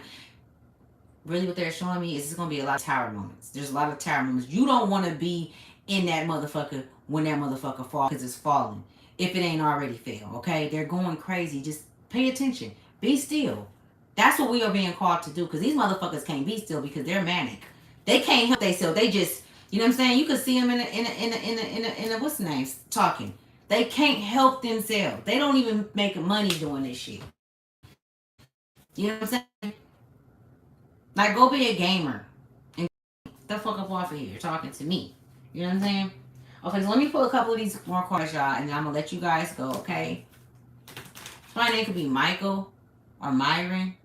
really what they're showing me is it's going to be a lot of tower moments. There's a lot of tower moments. You don't want to be in that motherfucker when that motherfucker falls because it's falling. If it ain't already fell, okay? They're going crazy. Just pay attention. Be still. That's what we are being called to do because these motherfuckers can't be still because they're manic. They can't help themselves. They just, you know what I'm saying? You could see them in a what's the name talking. They can't help themselves. They don't even make money doing this shit. You know what I'm saying? Like, go be a gamer and get the fuck up off of here talking to me. You know what I'm saying? Okay, so let me pull a couple of these more cards, y'all, and then I'm gonna let you guys go, okay? My name could be Michael or Myron.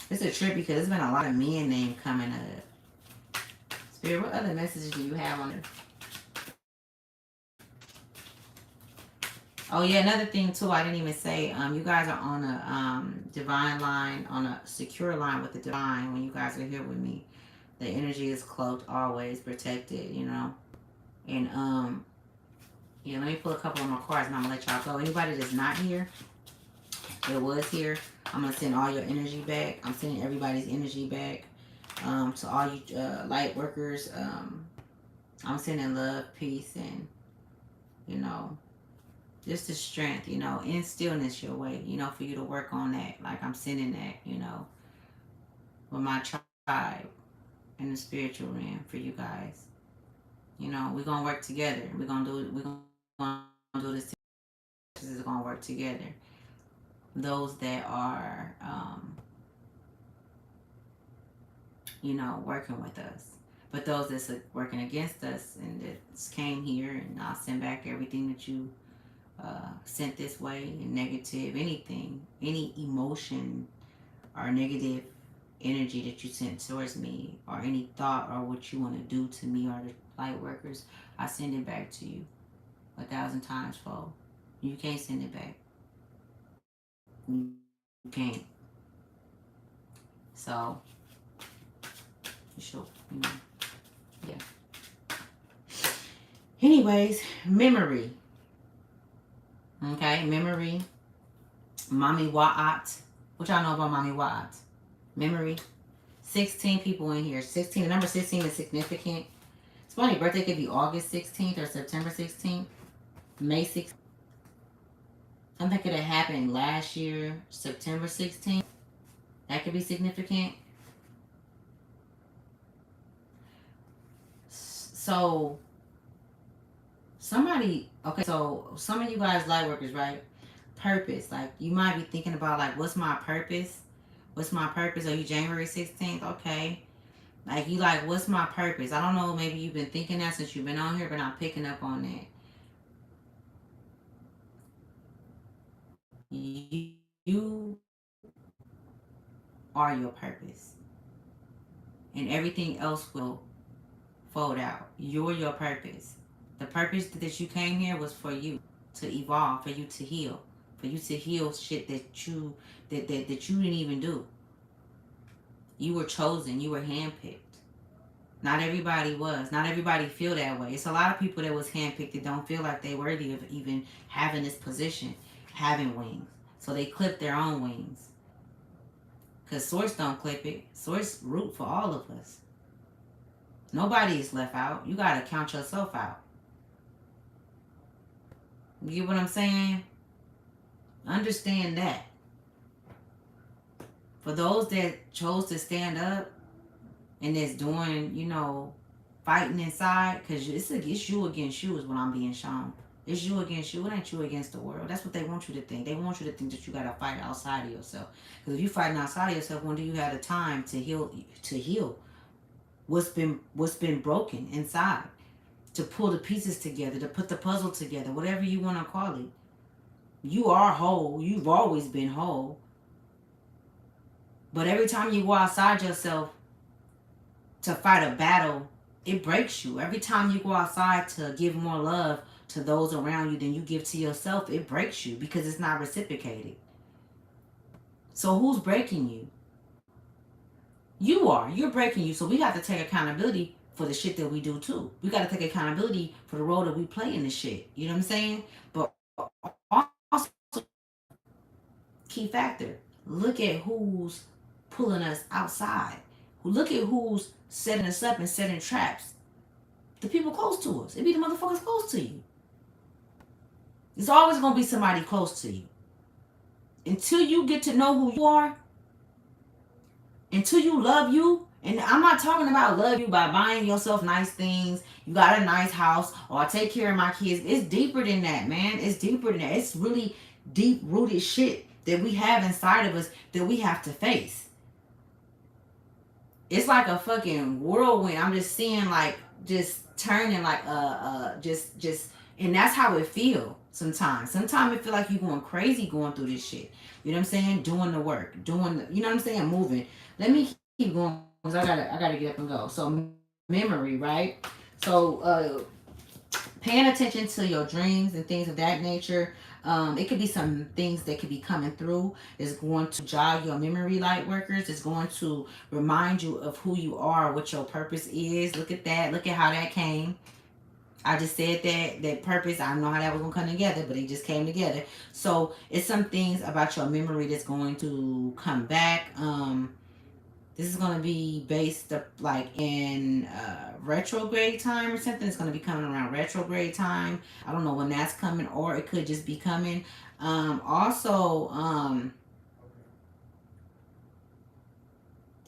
It's a trip because there's been a lot of men names coming up. Spirit, what other messages do you have on it? Oh yeah, another thing too, I didn't even say, you guys are on a divine line, on a secure line with the divine when you guys are here with me. The energy is cloaked, always protected, you know. And yeah, let me pull a couple of more cards and I'm gonna let y'all go. Anybody that's not here, that was here, I'm gonna send all your energy back. I'm sending everybody's energy back. To all you light workers, I'm sending love, peace, and you know, just the strength, you know, and stillness your way, you know, for you to work on that. Like I'm sending that, you know, with my tribe in the spiritual realm for you guys. You know, we're gonna work together. We're gonna do it. We're gonna going to do this. This is going to work together. Those that are, working with us. But those that's working against us and that came here, and I'll send back everything that you sent this way, and negative, anything, any emotion or negative energy that you sent towards me, or any thought or what you want to do to me or the light workers, I send it back to you 1,000 times fold. You can't send it back. You can't. So, you should, yeah. Anyways, memory. Okay, memory. Mommy Wa'at. What y'all know about Mommy Wa'at? Memory. 16 people in here. 16. The number 16 is significant. It's funny, birthday could be August 16th or September 16th. May 16th. I think it happened last year, September 16th. That could be significant. So, okay, so some of you guys light workers, right? Purpose. Like, you might be thinking about, like, what's my purpose? What's my purpose? Are you January 16th? Okay. Like, you like, what's my purpose? I don't know, maybe you've been thinking that since you've been on here, but I'm picking up on that. You are your purpose. And everything else will fold out. You're your purpose. The purpose that you came here was for you to evolve, for you to heal. For you to heal shit that you didn't even do. You were chosen. You were handpicked. Not everybody was. Not everybody feel that way. It's a lot of people that was handpicked that don't feel like they worthy of even having this position, having wings. So they clip their own wings. Because Source don't clip it. Source root for all of us. Nobody is left out. You got to count yourself out. You get what I'm saying? Understand that. For those that chose to stand up and is doing, fighting inside, because it's you against you is what I'm being shown. It's you against you. It ain't you against the world. That's what they want you to think. They want you to think that you got to fight outside of yourself. Because if you fighting outside of yourself, when do you have the time to heal? What's been broken inside? To pull the pieces together, to put the puzzle together, whatever you want to call it. You are whole. You've always been whole. But every time you go outside yourself to fight a battle, it breaks you. Every time you go outside to give more love to those around you than you give to yourself, it breaks you because it's not reciprocated. So who's breaking you? You are. You're breaking you. So we have to take accountability for the shit that we do too. We got to take accountability for the role that we play in this shit. You know what I'm saying? But also, key factor, look at who's pulling us outside. Look at who's setting us up and setting traps. The people close to us. It be the motherfuckers close to you. There's always going to be somebody close to you. Until you get to know who you are, until you love you, and I'm not talking about love you by buying yourself nice things, you got a nice house, or I take care of my kids. It's deeper than that, man. It's deeper than that. It's really deep rooted shit that we have inside of us that we have to face. It's like a fucking whirlwind. I'm just seeing like just turning like just and that's how it feel sometimes. Sometimes it feel like you're going crazy going through this shit. You know what I'm saying? Doing the work, you know what I'm saying? Moving. Let me keep going because I gotta get up and go. So memory, right? So paying attention to your dreams and things of that nature. It could be some things that could be coming through. It's going to jog your memory, light workers. It's going to remind you of who you are, what your purpose is. Look at that. Look at how that came. I just said that purpose. I don't know how that was gonna come together, but it just came together. So it's some things about your memory that's going to come back. This is going to be based up like in retrograde time or something. It's going to be coming around retrograde time. I don't know when that's coming, or it could just be coming. Also,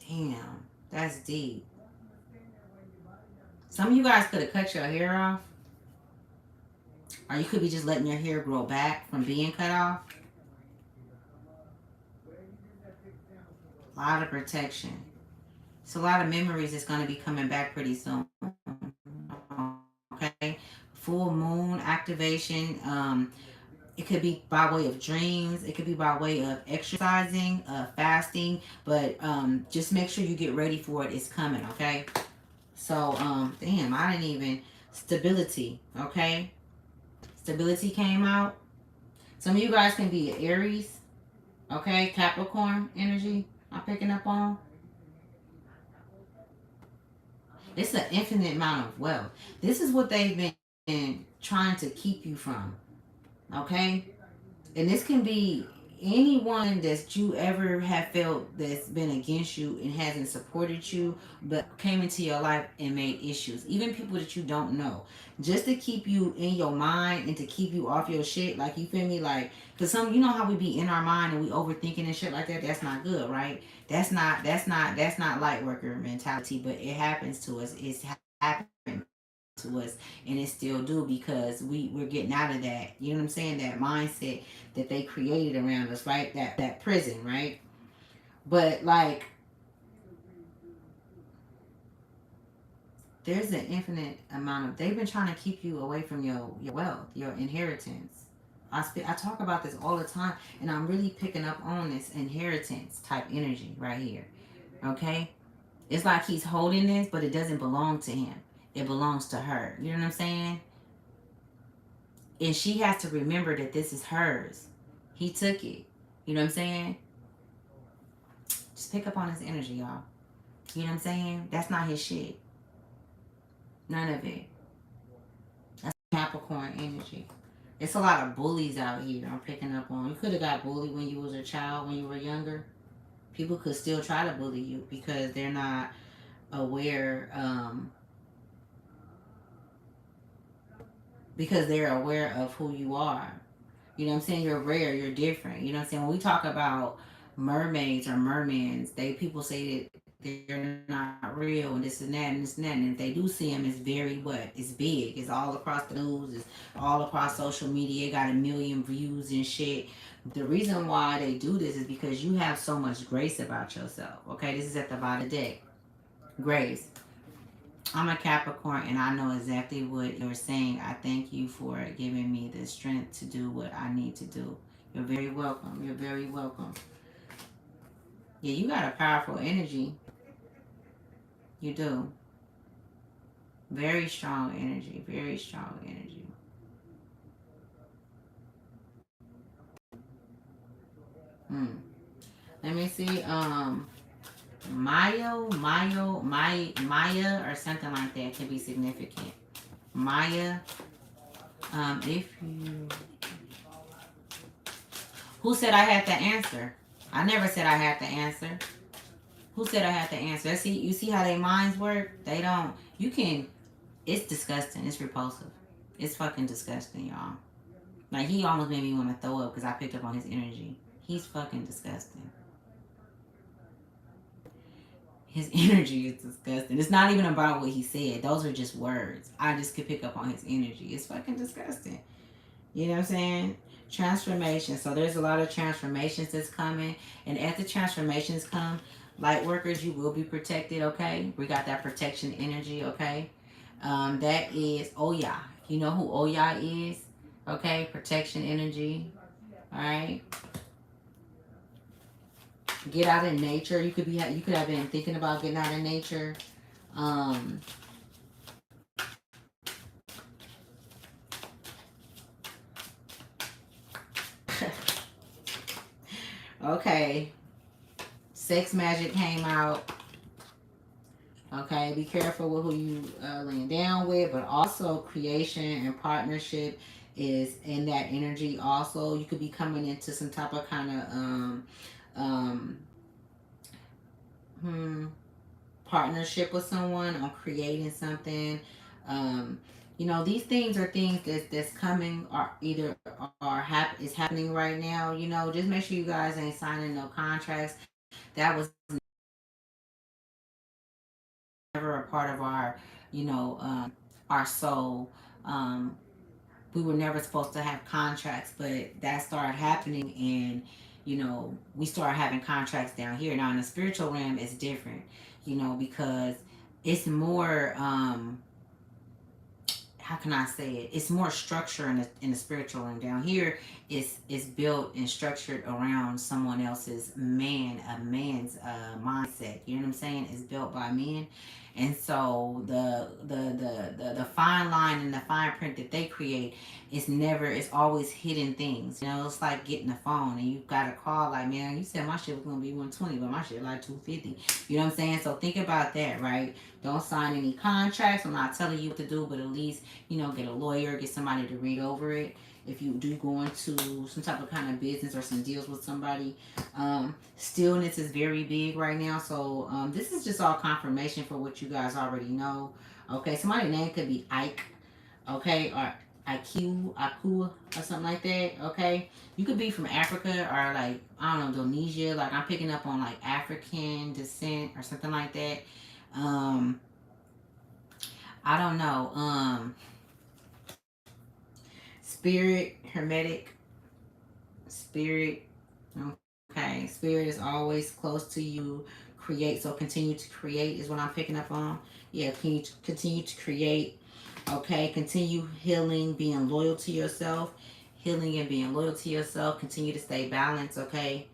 damn, that's deep. Some of you guys could have cut your hair off. Or you could be just letting your hair grow back from being cut off. A lot of protection. It's a lot of memories that's going to be coming back pretty soon. Okay. Full moon activation. It could be by way of dreams. It could be by way of exercising, fasting. But just make sure you get ready for it. It's coming. Okay. So damn, I didn't even stability. Okay. Stability came out. Some of you guys can be Aries. Okay. Capricorn energy. I'm picking up on. It's an infinite amount of wealth. This is what they've been trying to keep you from. Okay? And this can be anyone that you ever have felt that's been against you and hasn't supported you, but came into your life and made issues. Even people that you don't know. Just to keep you in your mind and to keep you off your shit. Like, you feel me? Like, because some, you know how we be in our mind and we overthinking and shit like that? That's not good, right? That's not light worker mentality, but it happens to us. It's happened to us, and it still do, because we're getting out of that. You know what I'm saying? That mindset that they created around us, right? That prison, right? But like, there's an infinite amount of, they've been trying to keep you away from your wealth, your inheritance. I talk about this all the time, and I'm really picking up on this inheritance type energy right here. Okay, it's like he's holding this, but it doesn't belong to him. It belongs to her. You know what I'm saying? And she has to remember that this is hers. He took it. You know what I'm saying? Just pick up on his energy, y'all. You know what I'm saying? That's not his shit. None of it. That's Capricorn energy. It's a lot of bullies out here I'm picking up on. You could have got bullied when you was a child, when you were younger. People could still try to bully you because they're not aware, because they're aware of who you are. You know what I'm saying? You're rare, you're different. You know what I'm saying? When we talk about mermaids or mermans, they people say that they're not real and this and that and this and that. And if they do see them, it's very what? It's big. It's all across the news. It's all across social media. It got a million views and shit. The reason why they do this is because you have so much grace about yourself. Okay, this is at the bottom of the deck. Grace. I'm a Capricorn and I know exactly what you're saying. I thank you for giving me the strength to do what I need to do. You're very welcome. You're very welcome. Yeah, you got a powerful energy. You do. Very strong energy. Very strong energy. Hmm. Let me see. Maya, or something like that can be significant. Maya. If you, who said I had the answer? I never said I had the answer. Who said I had the answer? See, you see how their minds work? They don't. You can. It's disgusting. It's repulsive. It's fucking disgusting, y'all. Like, he almost made me want to throw up because I picked up on his energy. He's fucking disgusting. His energy is disgusting. It's not even about what he said. Those are just words. I just could pick up on his energy. It's fucking disgusting. You know what I'm saying? Transformation. So there's a lot of transformations that's coming. And as the transformations come, light workers, you will be protected, okay? We got that protection energy, okay? That is Oya. You know who Oya is? Okay? Protection energy. Alright? Get out in nature. You could have been thinking about getting out in nature. Um okay. Sex magic came out. Okay, be careful with who you laying down with, but also creation and partnership is in that energy. Also, you could be coming into some type of kind of um, hmm, partnership with someone on creating something. Um, you know, these things are things that's coming, or either is happening right now. You know, just make sure you guys ain't signing no contracts. That was never a part of our, you know, our soul. Um, we were never supposed to have contracts, but that started happening, and we started having contracts down here. Now in the spiritual realm, it's different, because it's more how can I say it? It's more structure in the spiritual realm. Down here, it's built and structured around someone else's a man's mindset. You know what I'm saying? It's built by men, and so the fine line and the fine print that they create it's always hidden things. It's like getting a phone and you got a call like, man, you said my shit was gonna be 120, but my shit like 250. You know what I'm saying? So think about that, right? Don't sign any contracts. I'm not telling you what to do, but at least get a lawyer, get somebody to read over it. If you do go into some type of kind of business or some deals with somebody, stillness is very big right now. So this is just all confirmation for what you guys already know. Okay, somebody's name could be Ike, okay, or Aku, or something like that. Okay, you could be from Africa or like I don't know, Indonesia. Like I'm picking up on like African descent or something like that. Um, I don't know. Spirit, hermetic, spirit. Okay, spirit is always close to you. Create, so continue to create is what I'm picking up on. Yeah, can you continue to create? Okay, continue healing, being loyal to yourself, healing and being loyal to yourself. Continue to stay balanced. Okay,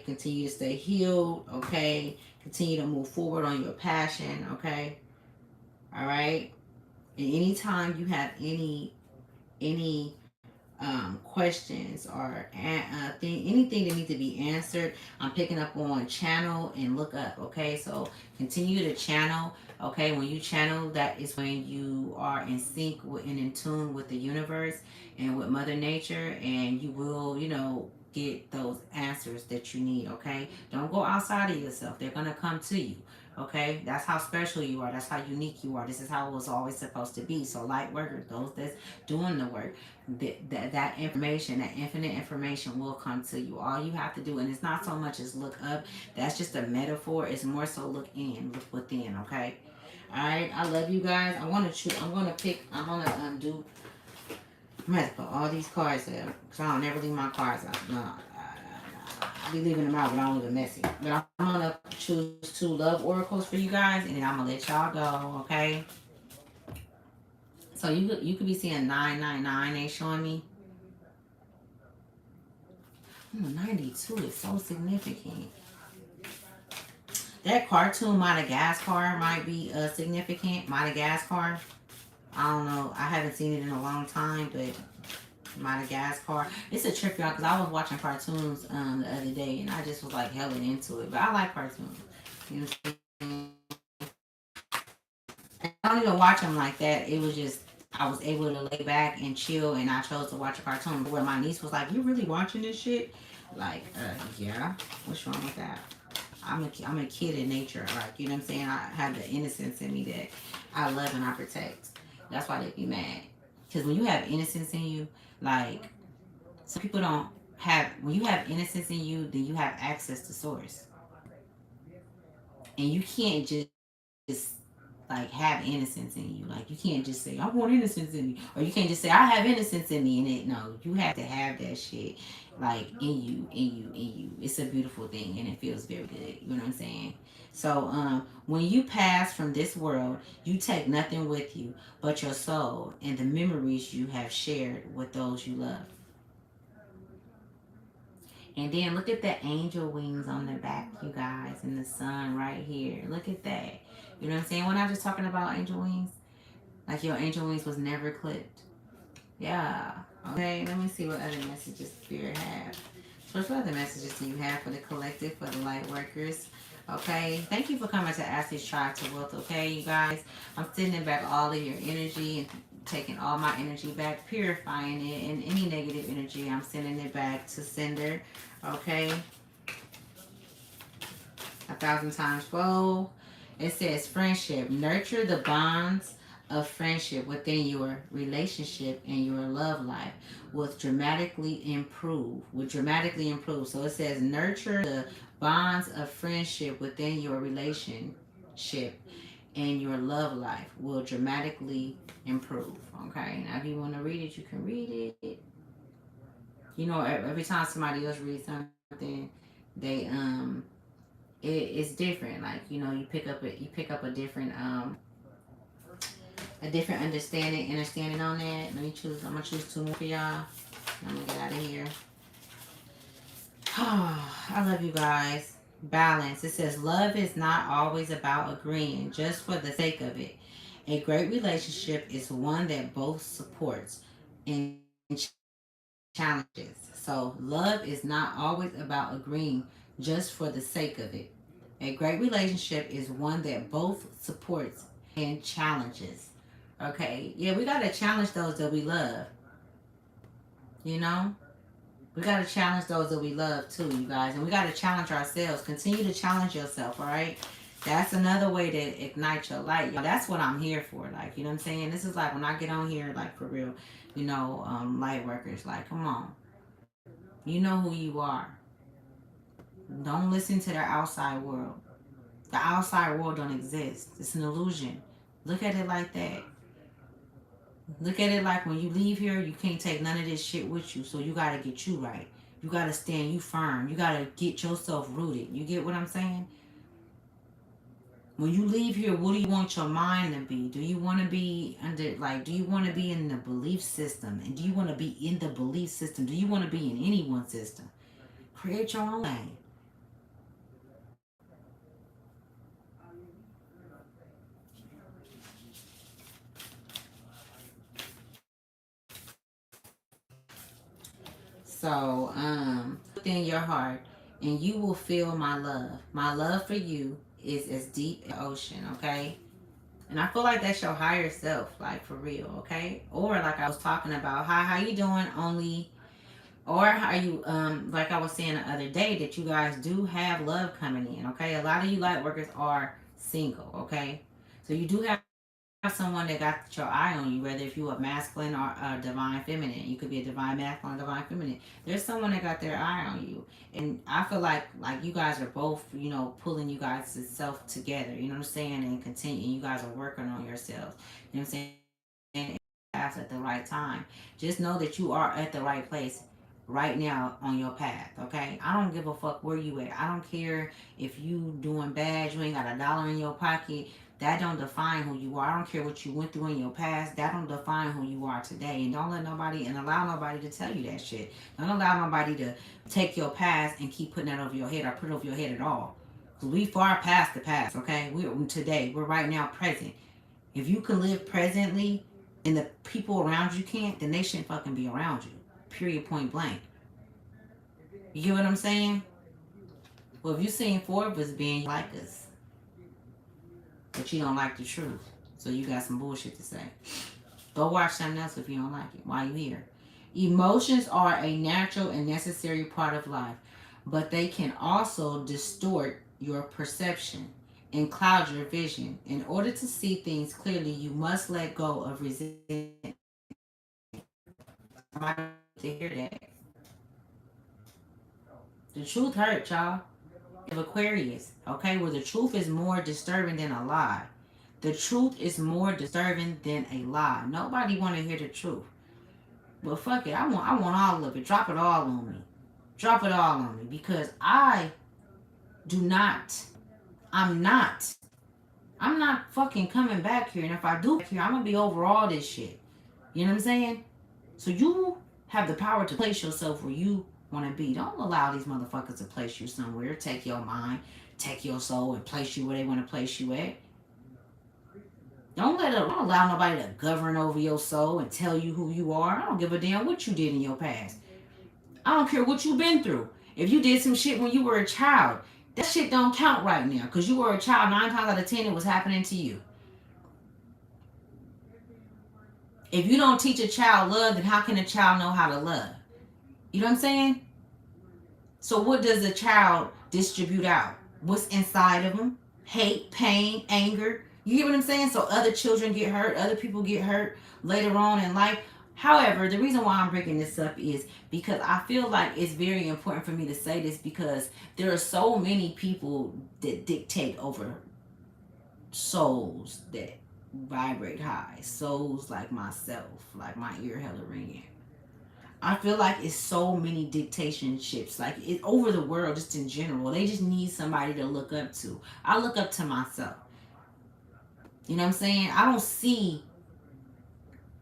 continue to stay healed. Okay, continue to move forward on your passion. Okay, all right. And anytime you have any questions or anything that needs to be answered, I'm picking up on channel and look up. Okay, so continue to channel. Okay, when you channel, that is when you are in sync with, and in tune with the universe and with Mother Nature, and you will, get those answers that you need. Okay, don't go outside of yourself. They're gonna come to you. Okay, that's how special you are. That's how unique you are. This is how it was always supposed to be. So, light workers, those that's doing the work, that information, that infinite information will come to you. All you have to do, and it's not so much as look up. That's just a metaphor. It's more so look in, look within. Okay. All right. I love you guys. I want to choose. I'm gonna pick. I'm gonna do. I'm gonna put all these cards out because I don't never leave my cards out. No, I be leaving them out, but I don't leave it messy. But I'm gonna choose two love oracles for you guys, and then I'm gonna let y'all go. Okay. So you could be seeing 999. They showing me. 92 is so significant. That cartoon Madagascar might be significant. Madagascar. I don't know. I haven't seen it in a long time, but Madagascar. It's a trip, y'all, because I was watching cartoons the other day, and I just was like hella into it. But I like cartoons. You know what I'm saying? I don't even watch them like that. It was just I was able to lay back and chill, and I chose to watch a cartoon. But where my niece was like, "You really watching this shit?" Like, yeah. What's wrong with that? I'm a kid in nature. Like, you know what I'm saying? I have the innocence in me that I love and I protect. That's why they be mad. Because when you have innocence in you, like, some people don't have, when you have innocence in you, then you have access to source. And you can't just like have innocence in you. Like you can't just say I want innocence in me, or you can't just say I have innocence in me. And it no, you have to have that shit like in you. It's a beautiful thing, and it feels very good. You know what I'm saying? So when you pass from this world, you take nothing with you but your soul and the memories you have shared with those you love. And then look at the angel wings on the back, you guys, and the sun right here. Look at that. You know what I'm saying? We're not just talking about angel wings. Like your angel wings was never clipped. Yeah. Okay, let me see what other messages Spirit have. So what other messages do you have for the collective, for the light workers? Okay, thank you for coming to Ask These Tribe to Wealth. Okay, you guys, I'm sending back all of your energy and taking all my energy back, purifying it, and any negative energy, I'm sending it back to sender. Okay, 1,000 times fold. It says friendship. Nurture the bonds of friendship within your relationship and your love life will dramatically improve. So it says nurture the bonds of friendship within your relationship and your love life will dramatically improve. Okay, now if you want to read it, you can read it. You know, every time somebody else reads something, they it's different. Like, you know, you pick up a different understanding on that. Let me choose. I'm gonna choose two more for y'all. I'm gonna get out of here. I love you guys. Balance. It says love is not always about agreeing just for the sake of it. A great relationship is one that both supports and challenges. So love is not always about agreeing just for the sake of it. A great relationship is one that both supports and challenges. Okay? Yeah, we got to challenge those that we love. You know? We got to challenge those that we love too, you guys. And we got to challenge ourselves. Continue to challenge yourself, all right? That's another way to ignite your light. Y'all, that's what I'm here for. Like, you know what I'm saying? This is like when I get on here, like for real, you know, light workers, like, come on. You know who you are. Don't listen to the outside world. The outside world don't exist. It's an illusion. Look at it like that. Look at it like when you leave here, you can't take none of this shit with you. So you got to get you right. You got to stand you firm. You got to get yourself rooted. You get what I'm saying? When you leave here, what do you want your mind to be? Do you want to be under, like, do you want to be in the belief system? And do you want to be in the belief system? Do you want to be in anyone's system? Create your own lane. So, within your heart, and you will feel my love. My love for you is as deep as the ocean, okay? And I feel like that's your higher self, like for real, okay? Or like I was talking about, how you doing only, or how you like I was saying the other day, that you guys do have love coming in, okay? A lot of you light workers are single, okay? So you do have someone that got your eye on you, whether if you are masculine or divine feminine. You could be a divine masculine or divine feminine. There's someone that got their eye on you. And I feel like you guys are both, you know, pulling you guys' self together, you know what I'm saying, and continue, you guys are working on yourselves. You know what I'm saying? At the right time. Just know that you are at the right place right now on your path, okay? I don't give a fuck where you at. I don't care if you doing bad, you ain't got a dollar in your pocket. That don't define who you are. I don't care what you went through in your past. That don't define who you are today. And don't let nobody and allow nobody to tell you that shit. Don't allow nobody to take your past and keep putting that over your head or put it over your head at all. Because we far past the past, okay? We're today. We're right now present. If you can live presently and the people around you can't, then they shouldn't fucking be around you. Period, point blank. You get what I'm saying? Well, if you seen Forbes being like us, but you don't like the truth, so you got some bullshit to say. Go watch something else if you don't like it while you're here. Emotions are a natural and necessary part of life, but they can also distort your perception and cloud your vision. In order to see things clearly, you must let go of resentment. Somebody to hear that. The truth hurts, y'all. Of Aquarius, okay, where the truth is more disturbing than a lie. The truth is more disturbing than a lie. Nobody want to hear the truth. But fuck it, I want all of it. Drop it all on me. Drop it all on me because I do not. I'm not. I'm not fucking coming back here. And if I do back here, I'm gonna be over all this shit. You know what I'm saying? So you have the power to place yourself where you want to be. Don't allow these motherfuckers to place you somewhere. Take your mind, take your soul, and place you where they want to place you at. Don't allow nobody to govern over your soul and tell you who you are. I don't give a damn what you did in your past. I don't care what you've been through. If you did some shit when you were a child, that shit don't count right now because you were a child. 9 times out of 10, it was happening to you. If you don't teach a child love, then how can a child know how to love? You know what I'm saying? So what does a child distribute out? What's inside of them? Hate, pain, anger. You get what I'm saying? So other children get hurt, other people get hurt later on in life. However, the reason why I'm bringing this up is because I feel like it's very important for me to say this because there are so many people that dictate over souls that vibrate high, souls like myself, like my ear hella ringing. I feel like it's so many dictatorships, like it over the world, just in general. They just need somebody to look up to. I look up to myself. You know what I'm saying? I don't see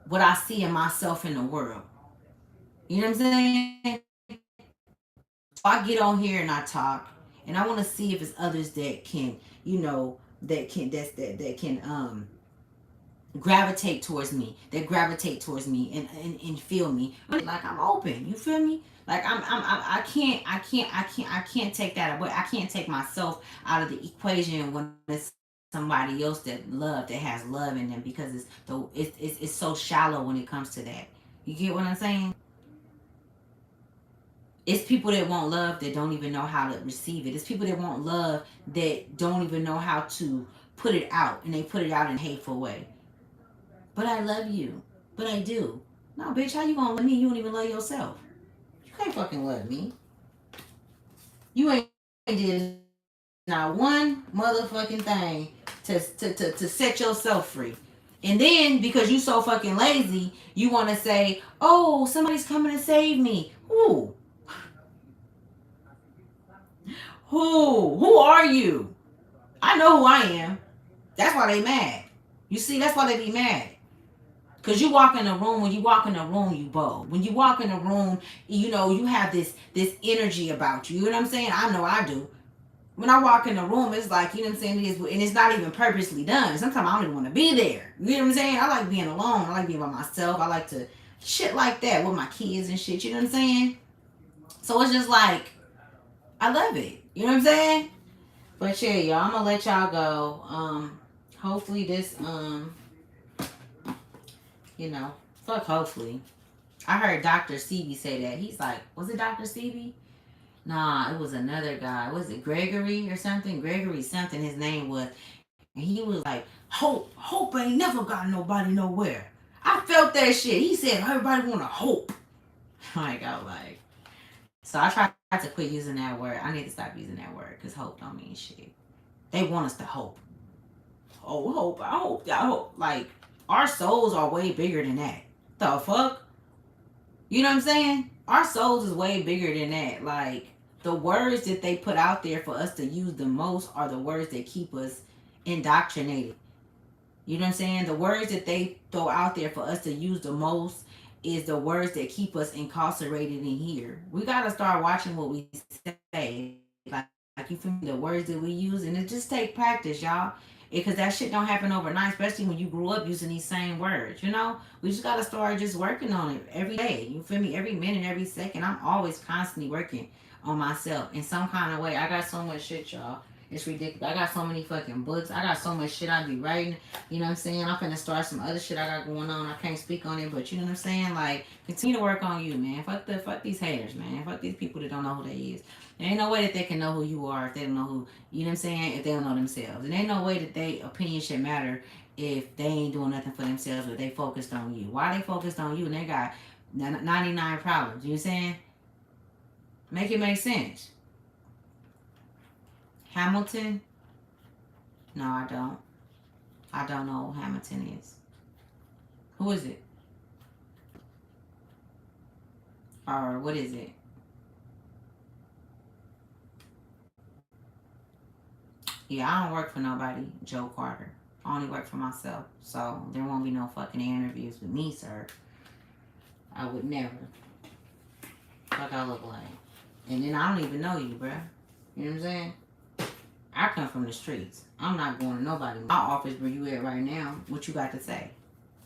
what I see in myself in the world. You know what I'm saying? So I get on here and I talk, and I want to see if it's others that can, that can gravitate towards me, that gravitate towards me and feel me. Like I'm open. You feel me? Like I can't take that away. I can't take myself out of the equation when it's somebody else that has love in them, because it's so shallow when it comes to that. You get what I'm saying? It's people that want love that don't even know how to receive it. It's people that want love that don't even know how to put it out, and they put it out in a hateful way. But I love you. But I do. No, bitch, how you gonna love me? You don't even love yourself. You can't fucking love me. You ain't did not one motherfucking thing to set yourself free. And then because you so fucking lazy, you want to say, "Oh, somebody's coming to save me." Who are you? I know who I am. That's why they mad. You see, that's why they be mad. Cause you walk in a room, when you walk in a room, you bold. When you walk in a room, you have this energy about you. You know what I'm saying? I know I do. When I walk in the room, it's like, you know what I'm saying, and it's not even purposely done. Sometimes I don't even want to be there. You know what I'm saying? I like being alone. I like being by myself. I like to shit like that with my kids and shit. You know what I'm saying? So it's just like, I love it. You know what I'm saying? But yeah, y'all, I'm gonna let y'all go. Hopefully this, you know, fuck. Hopefully, I heard Dr. Stevie say that. He's like, was it Dr. Stevie? Nah, it was another guy. Was it Gregory or something? Gregory something his name was. And he was like, hope ain't never got nobody nowhere. I felt that shit. He said everybody want to hope. Like, I was like, so I tried to quit using that word. I need to stop using that word because hope don't mean shit. They want us to hope. Oh, hope. I hope. I hope. Like, our souls are way bigger than that. The fuck? You know what I'm saying? Our souls is way bigger than that. Like, the words that they put out there for us to use the most are the words that keep us indoctrinated. You know what I'm saying? The words that they throw out there for us to use the most is the words that keep us incarcerated in here. We gotta start watching what we say. Like you feel me? The words that we use, and it just take practice, y'all. Because that shit don't happen overnight, especially when you grew up using these same words. We just gotta start just working on it every day. You feel me? Every minute, every second. I'm always constantly working on myself in some kind of way. I got so much shit, y'all. It's ridiculous. I got so many fucking books. I got so much shit I be writing. You know what I'm saying? I'm finna start some other shit I got going on. I can't speak on it, but you know what I'm saying? Like, continue to work on you, man. Fuck these haters, man. Fuck these people that don't know who they is. There ain't no way that they can know who you are if they don't know who, you know what I'm saying? If they don't know themselves. And there ain't no way that they opinion should matter if they ain't doing nothing for themselves, but they focused on you. Why they focused on you and they got 99 problems? You know what I'm saying? Make it make sense. Hamilton? No, I don't. I don't know who Hamilton is. Who is it? Or what is it? Yeah, I don't work for nobody, Joe Carter. I only work for myself. So there won't be no fucking interviews with me, sir. I would never. Fuck I look like. And then I don't even know you, bruh. You know what I'm saying? I come from the streets. I'm not going to nobody. My office where you at right now, what you got to say?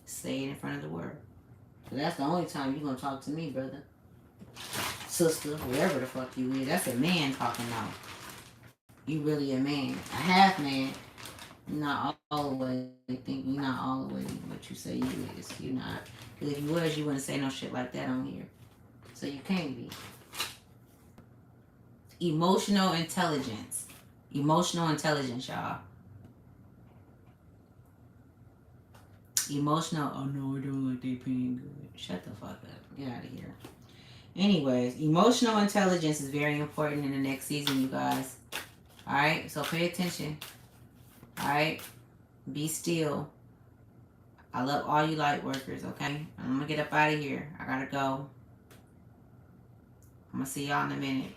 Say it in front of the world. So that's the only time you gonna talk to me, brother. Sister, whatever the fuck you is. That's a man talking now. You really a man. A half man. Not all the way. Think you're not all the way what you say you is. You're not. Because if you was, you wouldn't say no shit like that on here. So you can't be. Emotional intelligence. Emotional intelligence, y'all. Emotional. Oh no, I don't like they paying good. Shut the fuck up. Get out of here. Anyways, emotional intelligence is very important in the next season, you guys. Alright? So pay attention. Alright? Be still. I love all you light workers, okay? I'm gonna get up out of here. I gotta go. I'm gonna see y'all in a minute.